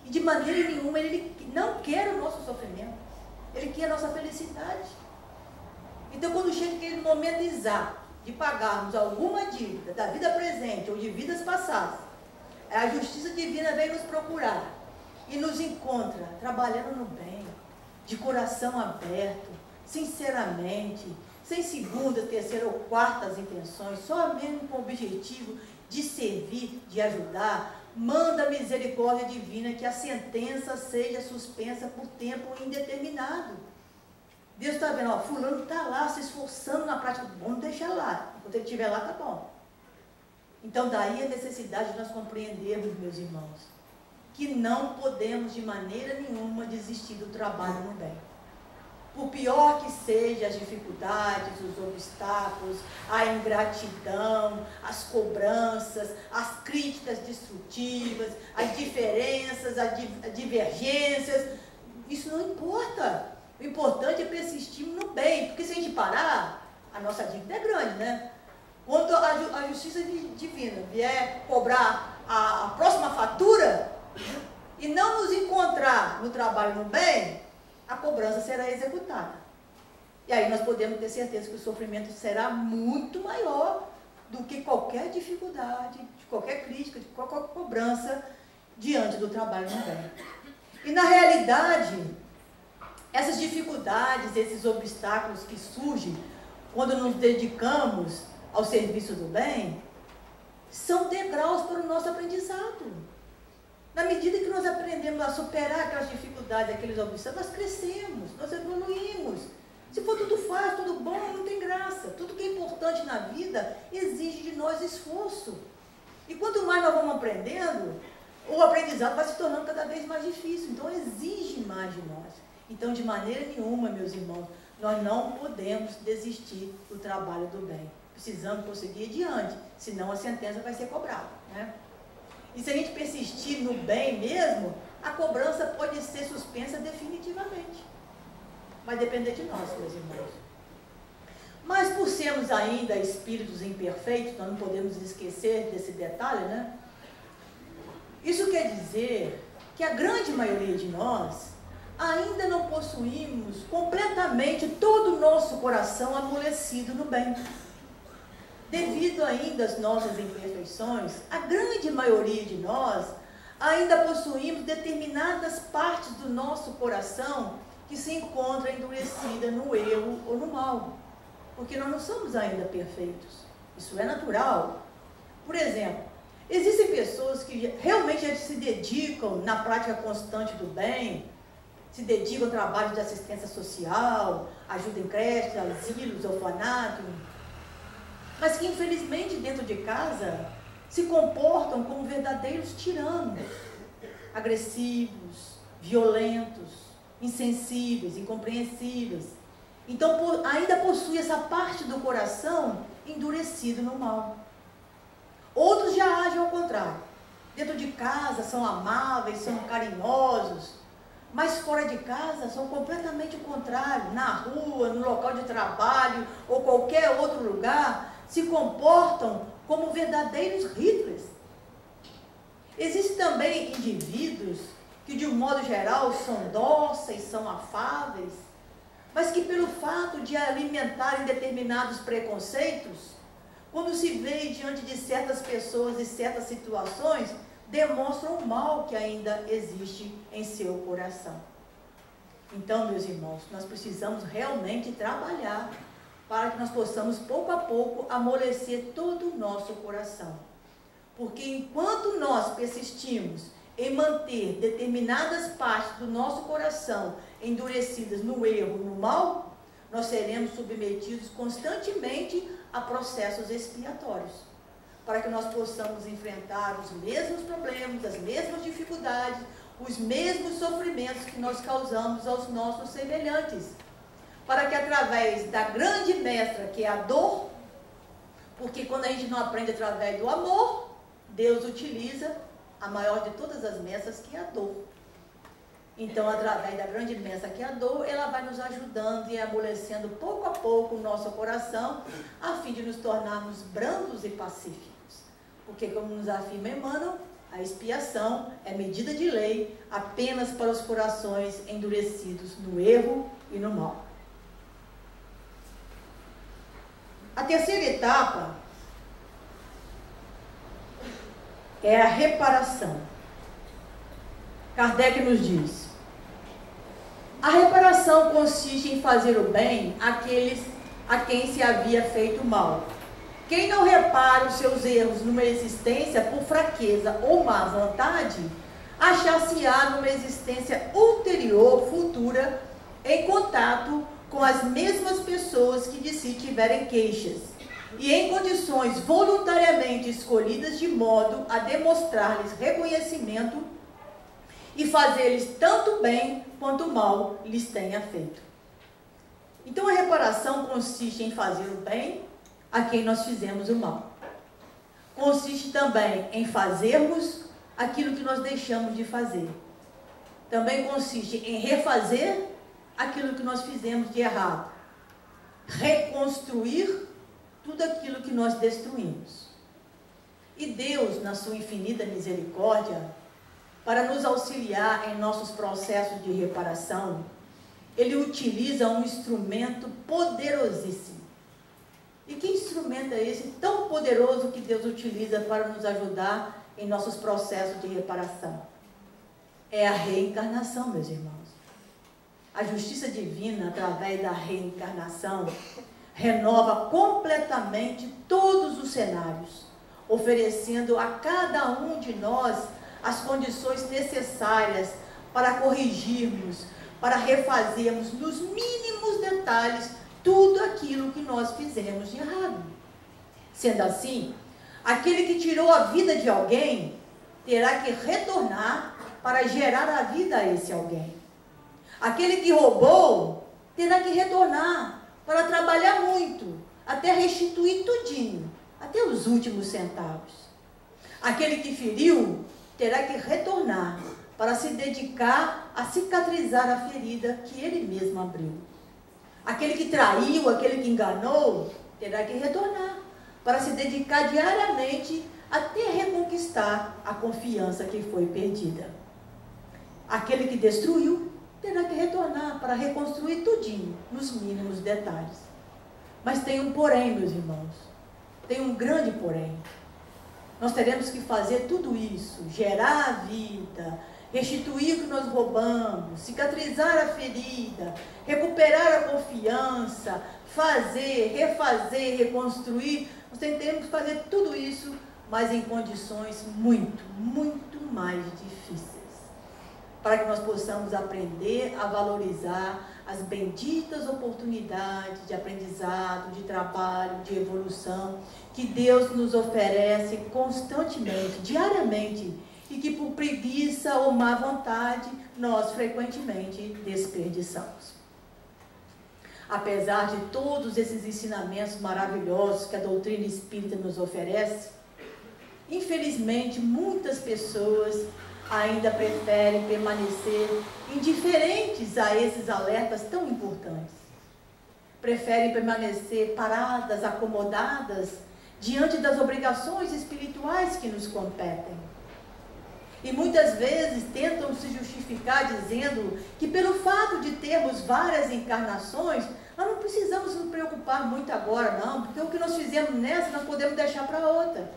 E de maneira nenhuma Ele não quer o nosso sofrimento. Ele quer a nossa felicidade. Então, quando chega aquele momento exato de pagarmos alguma dívida da vida presente ou de vidas passadas, a justiça divina vem nos procurar e nos encontra trabalhando no bem, de coração aberto, sinceramente, sem segunda, terceira ou quartas intenções, só mesmo com o objetivo de servir, de ajudar. Manda a misericórdia divina que a sentença seja suspensa por tempo indeterminado. Deus está vendo, ó, fulano está lá se esforçando na prática do bom, não deixa lá. Enquanto ele estiver lá, está bom. Então, daí a necessidade de nós compreendermos, meus irmãos, que não podemos de maneira nenhuma desistir do trabalho no bem. Por pior que sejam as dificuldades, os obstáculos, a ingratidão, as cobranças, as críticas destrutivas, as diferenças, as divergências, isso não importa. O importante é persistirmos no bem, porque se a gente parar, a nossa dívida é grande, né? Quando a justiça divina vier cobrar a próxima fatura e não nos encontrar no trabalho no bem, a cobrança será executada. E aí nós podemos ter certeza que o sofrimento será muito maior do que qualquer dificuldade, de qualquer crítica, de qualquer cobrança diante do trabalho no bem. E na realidade, essas dificuldades, esses obstáculos que surgem quando nos dedicamos ao serviço do bem, são degraus para o nosso aprendizado. Na medida que nós aprendemos a superar aquelas dificuldades, aqueles obstáculos, nós crescemos, nós evoluímos. Se for tudo fácil, tudo bom, não tem graça. Tudo que é importante na vida exige de nós esforço. E quanto mais nós vamos aprendendo, o aprendizado vai se tornando cada vez mais difícil. Então, exige mais de nós. Então, de maneira nenhuma, meus irmãos, nós não podemos desistir do trabalho do bem. Precisamos prosseguir adiante, senão a sentença vai ser cobrada, né? E se a gente persistir no bem mesmo, a cobrança pode ser suspensa definitivamente. Vai depender de nós, meus irmãos. Mas por sermos ainda espíritos imperfeitos, nós não podemos esquecer desse detalhe, né? Isso quer dizer que a grande maioria de nós ainda não possuímos completamente todo o nosso coração amolecido no bem. Devido ainda às nossas imperfeições, a grande maioria de nós ainda possuímos determinadas partes do nosso coração que se encontram endurecidas no erro ou no mal, porque nós não somos ainda perfeitos. Isso é natural. Por exemplo, existem pessoas que realmente já se dedicam na prática constante do bem, se dedicam ao trabalho de assistência social, ajuda em creches, asilos, orfanatos, mas que infelizmente dentro de casa se comportam como verdadeiros tiranos, agressivos, violentos, insensíveis, incompreensíveis. Então ainda possui essa parte do coração endurecido no mal. Outros já agem ao contrário. Dentro de casa são amáveis, são carinhosos, mas fora de casa são completamente o contrário. Na rua, no local de trabalho ou qualquer outro lugar, se comportam como verdadeiros Hitlers. Existem também indivíduos que de um modo geral são dóceis, são afáveis, mas que pelo fato de alimentarem determinados preconceitos, quando se vê diante de certas pessoas e certas situações, demonstram o mal que ainda existe em seu coração. Então, meus irmãos, nós precisamos realmente trabalhar para que nós possamos, pouco a pouco, amolecer todo o nosso coração. Porque enquanto nós persistimos em manter determinadas partes do nosso coração endurecidas no erro, no mal, nós seremos submetidos constantemente a processos expiatórios, para que nós possamos enfrentar os mesmos problemas, as mesmas dificuldades, os mesmos sofrimentos que nós causamos aos nossos semelhantes, para que através da grande mestra, que é a dor, porque quando a gente não aprende através do amor, Deus utiliza a maior de todas as mestras, que é a dor. Então, através da grande imensa que é a dor, ela vai nos ajudando e amolecendo pouco a pouco o nosso coração, a fim de nos tornarmos brandos e pacíficos. Porque, como nos afirma Emmanuel, a expiação é medida de lei apenas para os corações endurecidos no erro e no mal. A terceira etapa é a reparação. Kardec nos diz: a reparação consiste em fazer o bem àqueles a quem se havia feito mal. Quem não repara os seus erros numa existência por fraqueza ou má vontade, achar-se-á numa existência ulterior, futura, em contato com as mesmas pessoas que de si tiverem queixas, e em condições voluntariamente escolhidas de modo a demonstrar-lhes reconhecimento e fazer-lhes tanto bem quanto mal lhes tenha feito. Então a reparação consiste em fazer o bem a quem nós fizemos o mal. Consiste também em fazermos aquilo que nós deixamos de fazer. Também consiste em refazer aquilo que nós fizemos de errado. Reconstruir tudo aquilo que nós destruímos. E Deus, na sua infinita misericórdia, para nos auxiliar em nossos processos de reparação, Ele utiliza um instrumento poderosíssimo. E que instrumento é esse tão poderoso que Deus utiliza para nos ajudar em nossos processos de reparação? É a reencarnação, meus irmãos. A justiça divina, através da reencarnação, renova completamente todos os cenários, oferecendo a cada um de nós as condições necessárias para corrigirmos, para refazermos nos mínimos detalhes tudo aquilo que nós fizemos de errado. Sendo assim, aquele que tirou a vida de alguém terá que retornar para gerar a vida a esse alguém. Aquele que roubou terá que retornar para trabalhar muito, até restituir tudinho, até os últimos centavos. Aquele que feriu terá que retornar para se dedicar a cicatrizar a ferida que ele mesmo abriu. Aquele que traiu, aquele que enganou, terá que retornar para se dedicar diariamente até reconquistar a confiança que foi perdida. Aquele que destruiu terá que retornar para reconstruir tudinho, nos mínimos detalhes. Mas tem um porém, meus irmãos, tem um grande porém. Nós teremos que fazer tudo isso, gerar a vida, restituir o que nós roubamos, cicatrizar a ferida, recuperar a confiança, fazer, refazer, reconstruir. Nós teremos que fazer tudo isso, mas em condições muito, muito mais difíceis, para que nós possamos aprender a valorizar as benditas oportunidades de aprendizado, de trabalho, de evolução, que Deus nos oferece constantemente, diariamente, e que por preguiça ou má vontade, nós frequentemente desperdiçamos. Apesar de todos esses ensinamentos maravilhosos que a doutrina espírita nos oferece, infelizmente muitas pessoas ainda preferem permanecer indiferentes a esses alertas tão importantes. Preferem permanecer paradas, acomodadas, diante das obrigações espirituais que nos competem. E muitas vezes tentam se justificar dizendo que pelo fato de termos várias encarnações, nós não precisamos nos preocupar muito agora não, porque o que nós fizemos nessa nós podemos deixar para outra.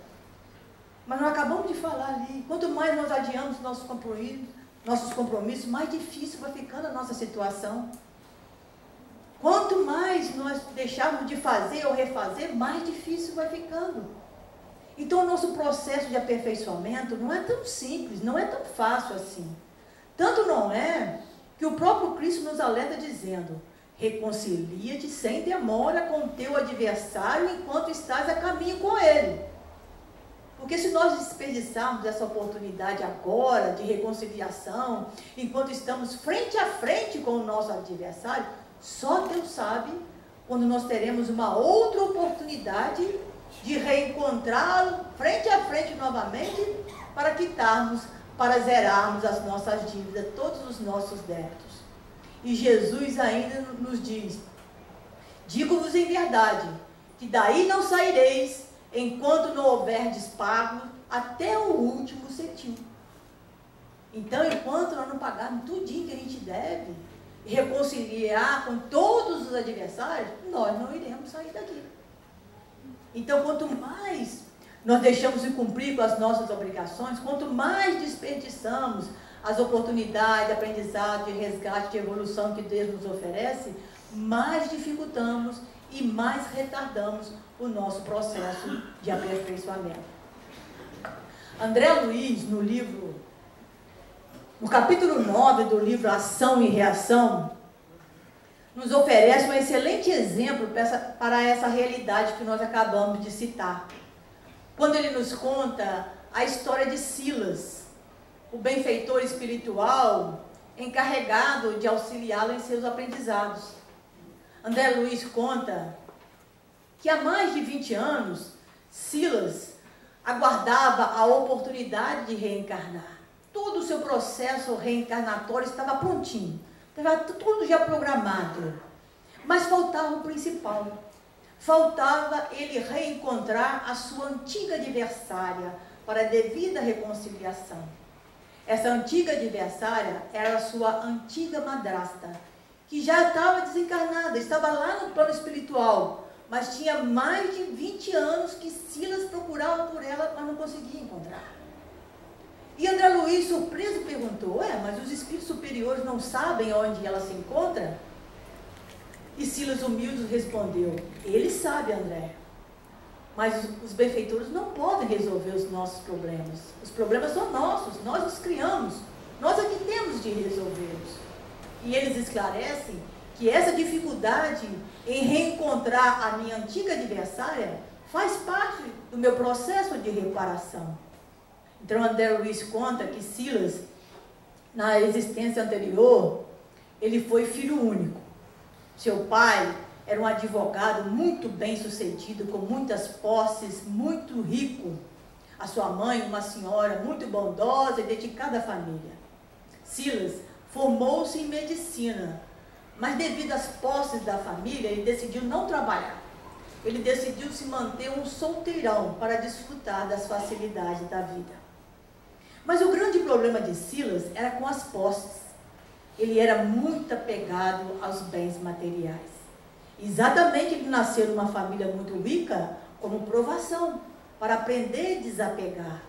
Mas nós acabamos de falar ali, quanto mais nós adiamos nossos compromissos, mais difícil vai ficando a nossa situação. Quanto mais nós deixarmos de fazer ou refazer, mais difícil vai ficando. Então o nosso processo de aperfeiçoamento não é tão simples, não é tão fácil assim. Tanto não é que o próprio Cristo nos alerta dizendo: reconcilia-te sem demora com o teu adversário enquanto estás a caminho com ele. Porque se nós desperdiçarmos essa oportunidade agora de reconciliação, enquanto estamos frente a frente com o nosso adversário, só Deus sabe quando nós teremos uma outra oportunidade de reencontrá-lo frente a frente novamente para quitarmos para zerarmos as nossas dívidas, todos os nossos débitos. E Jesus ainda nos diz: digo-vos em verdade, que daí não saireis, enquanto não houverdes pago até o último cetil. Então, enquanto nós não pagarmos tudinho que a gente deve, e reconciliar com todos os adversários, nós não iremos sair daqui. Então, quanto mais nós deixamos de cumprir com as nossas obrigações, quanto mais desperdiçamos as oportunidades de aprendizado, de resgate, de evolução que Deus nos oferece, mais dificultamos e mais retardamos o nosso processo de aperfeiçoamento. André Luiz, no capítulo 9 do livro Ação e Reação, nos oferece um excelente exemplo para essa realidade que nós acabamos de citar. Quando ele nos conta a história de Silas, o benfeitor espiritual encarregado de auxiliá-lo em seus aprendizados. André Luiz conta que há mais de 20 anos, Silas aguardava a oportunidade de reencarnar. Todo o seu processo reencarnatório estava prontinho, estava tudo já programado. Mas faltava o principal. Faltava ele reencontrar a sua antiga adversária para a devida reconciliação. Essa antiga adversária era a sua antiga madrasta, que já estava desencarnada, estava lá no plano espiritual, mas tinha mais de 20 anos que Silas procurava por ela, mas não conseguia encontrar. E André Luiz, surpreso, perguntou: mas os espíritos superiores não sabem onde ela se encontra? E Silas, humilde, respondeu: ele sabe, André, mas os benfeitores não podem resolver os nossos problemas. Os problemas são nossos, nós os criamos, nós é que temos de resolvê-los. E eles esclarecem que essa dificuldade em reencontrar a minha antiga adversária faz parte do meu processo de reparação. Então André Luiz conta que Silas, na existência anterior, ele foi filho único. Seu pai era um advogado muito bem sucedido, com muitas posses, muito rico. A sua mãe, uma senhora muito bondosa e dedicada à família. Silas formou-se em medicina, mas devido às posses da família, ele decidiu não trabalhar. Ele decidiu se manter um solteirão para desfrutar das facilidades da vida. Mas o grande problema de Silas era com as posses. Ele era muito apegado aos bens materiais. Exatamente, ele nasceu numa família muito rica como provação, para aprender a desapegar.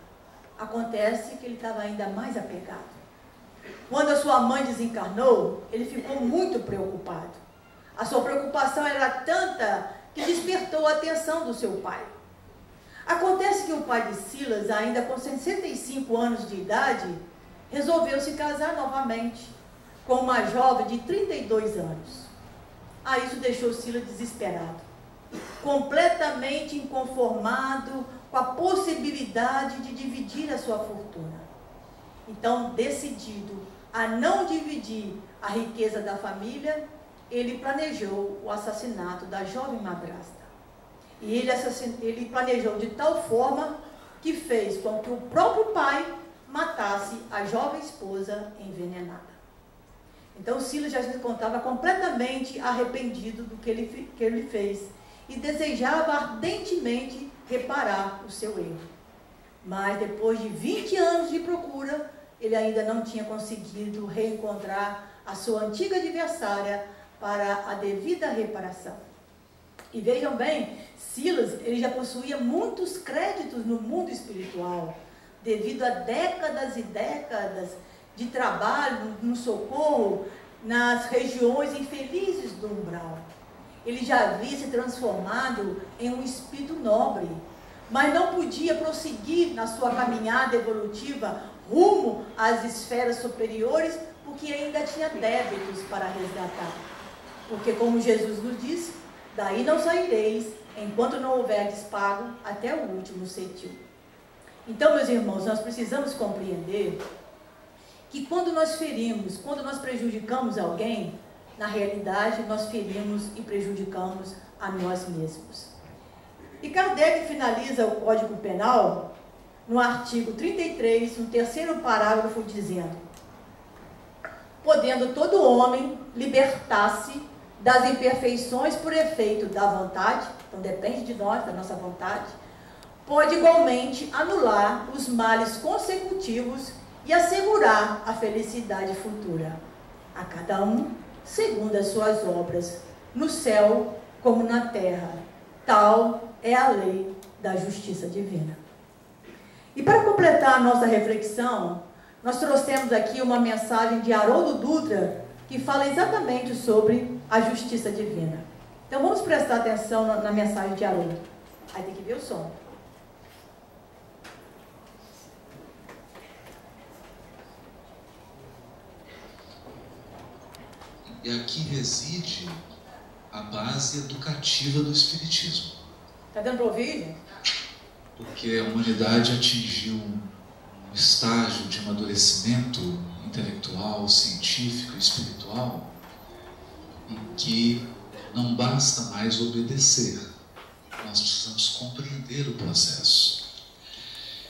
Acontece que ele estava ainda mais apegado. Quando a sua mãe desencarnou, ele ficou muito preocupado. A sua preocupação era tanta que despertou a atenção do seu pai. Acontece que o pai de Silas, ainda com 65 anos de idade, resolveu se casar novamente com uma jovem de 32 anos. Isso deixou Silas desesperado, completamente inconformado com a possibilidade de dividir a sua fortuna. Então, decidido a não dividir a riqueza da família, ele planejou o assassinato da jovem madrasta. E ele planejou de tal forma que fez com que o próprio pai matasse a jovem esposa envenenada. Então Silas já se encontrava completamente arrependido do que ele fez e desejava ardentemente reparar o seu erro. Mas depois de 20 anos de procura, ele ainda não tinha conseguido reencontrar a sua antiga adversária para a devida reparação. E vejam bem, Silas ele já possuía muitos créditos no mundo espiritual, devido a décadas e décadas de trabalho no socorro nas regiões infelizes do umbral. Ele já havia se transformado em um espírito nobre, mas não podia prosseguir na sua caminhada evolutiva rumo às esferas superiores, porque ainda tinha débitos para resgatar. Porque, como Jesus nos disse, daí não saireis, enquanto não houverdes pago até o último cetil. Então, meus irmãos, nós precisamos compreender que quando nós ferimos, quando nós prejudicamos alguém, na realidade nós ferimos e prejudicamos a nós mesmos. E Kardec finaliza o Código Penal no artigo 33, no terceiro parágrafo, dizendo: podendo todo homem libertar-se das imperfeições por efeito da vontade, então depende de nós, da nossa vontade, pode igualmente anular os males consecutivos e assegurar a felicidade futura, a cada um segundo as suas obras, no céu como na terra. Tal é a lei da justiça divina. E para completar a nossa reflexão, nós trouxemos aqui uma mensagem de Haroldo Dutra, que fala exatamente sobre a justiça divina. Então vamos prestar atenção na mensagem de Haroldo. Aí tem que ver o som. E aqui reside a base educativa do Espiritismo. Está dando para ouvir, gente? Porque a humanidade atingiu um estágio de amadurecimento intelectual, científico e espiritual em que não basta mais obedecer, nós precisamos compreender o processo.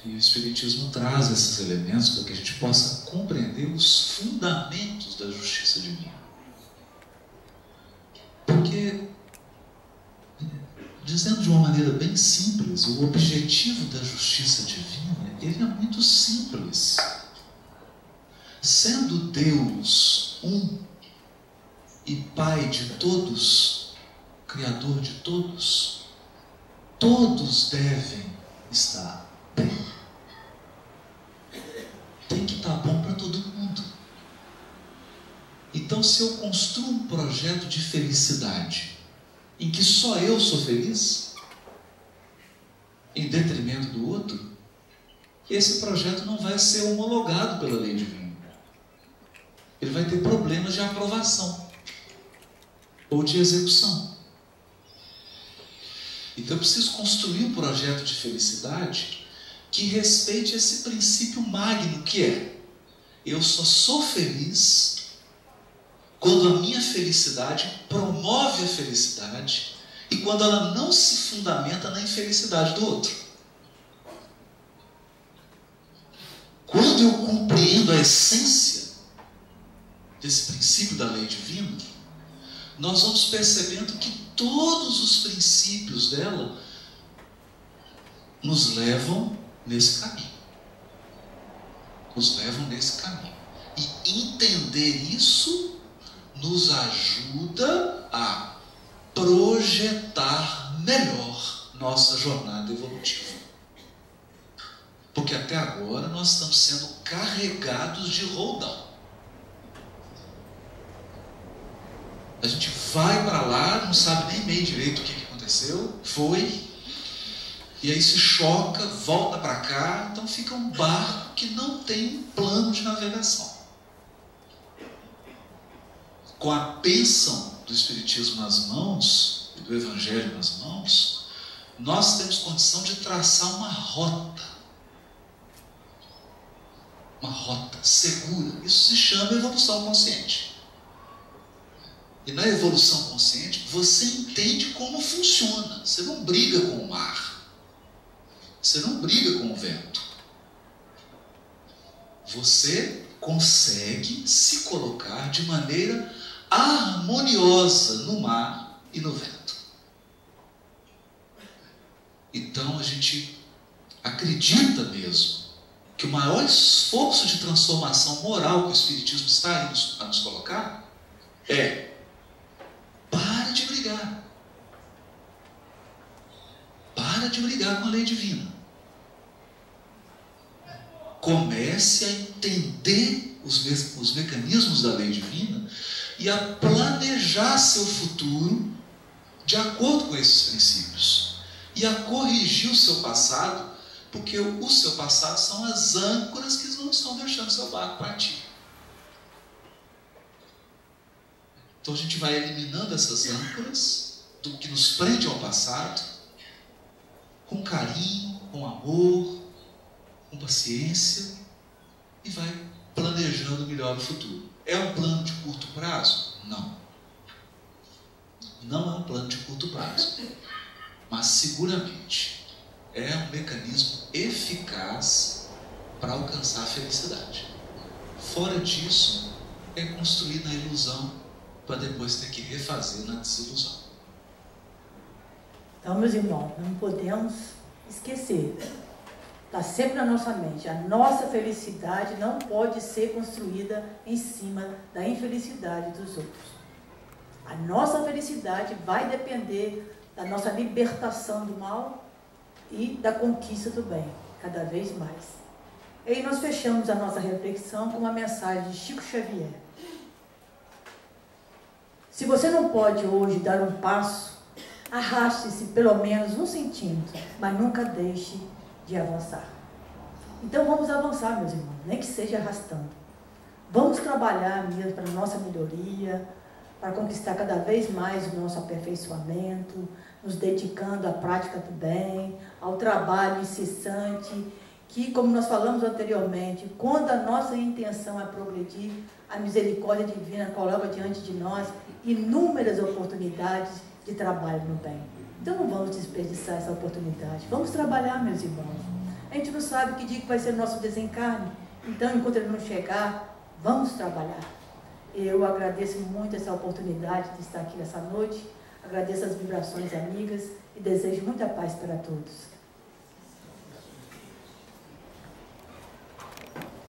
E o Espiritismo traz esses elementos para que a gente possa compreender os fundamentos da justiça divina. Porque, dizendo de uma maneira bem simples, o objetivo da justiça divina, ele é muito simples. Sendo Deus um e Pai de todos, Criador de todos, todos devem estar bem. Tem que estar bom para todo mundo. Então, se eu construo um projeto de felicidade em que só eu sou feliz, em detrimento do outro, esse projeto não vai ser homologado pela lei divina. Ele vai ter problemas de aprovação ou de execução. Então eu preciso construir um projeto de felicidade que respeite esse princípio magno que é: eu só sou feliz quando a minha felicidade promove a felicidade e quando ela não se fundamenta na infelicidade do outro. Quando eu compreendo a essência desse princípio da lei divina, nós vamos percebendo que todos os princípios dela nos levam nesse caminho. Nos levam nesse caminho. E entender isso nos ajuda a projetar melhor nossa jornada evolutiva. Porque até agora nós estamos sendo carregados de roldão. A gente vai para lá, não sabe nem meio direito o que aconteceu, foi, e aí se choca, volta para cá, então fica um barco que não tem um plano de navegação. Com a bênção do Espiritismo nas mãos, e do Evangelho nas mãos, nós temos condição de traçar uma rota segura. Isso se chama evolução consciente. E na evolução consciente, você entende como funciona. Você não briga com o mar. Você não briga com o vento. Você consegue se colocar de maneira harmoniosa no mar e no vento. Então a gente acredita mesmo que o maior esforço de transformação moral que o Espiritismo está aí a nos colocar é: para de brigar. Para de brigar com a lei divina. Comece a entender os mecanismos da lei divina e a planejar seu futuro de acordo com esses princípios. E a corrigir o seu passado, porque o seu passado são as âncoras que não estão deixando seu barco partir. Então a gente vai eliminando essas âncoras do que nos prende ao passado, com carinho, com amor, com paciência, e vai planejando melhor o futuro. É um plano de curto prazo? Não. Não é um plano de curto prazo. Mas seguramente é um mecanismo eficaz para alcançar a felicidade. Fora disso, é construir na ilusão para depois ter que refazer na desilusão. Então, meus irmãos, não podemos esquecer, está sempre na nossa mente, a nossa felicidade não pode ser construída em cima da infelicidade dos outros. A nossa felicidade vai depender da nossa libertação do mal e da conquista do bem, cada vez mais. E aí nós fechamos a nossa reflexão com uma mensagem de Chico Xavier. Se você não pode hoje dar um passo, arraste-se pelo menos 1 centímetro, mas nunca deixe de avançar. Então vamos avançar, meus irmãos, nem que seja arrastando. Vamos trabalhar mesmo para a nossa melhoria, para conquistar cada vez mais o nosso aperfeiçoamento, nos dedicando à prática do bem, ao trabalho incessante, que, como nós falamos anteriormente, quando a nossa intenção é progredir, a misericórdia divina coloca diante de nós inúmeras oportunidades de trabalho no bem. Então não vamos desperdiçar essa oportunidade. Vamos trabalhar, meus irmãos. A gente não sabe que dia que vai ser o nosso desencarne. Então, enquanto ele não chegar, vamos trabalhar. Eu agradeço muito essa oportunidade de estar aqui essa noite. Agradeço as vibrações amigas e desejo muita paz para todos.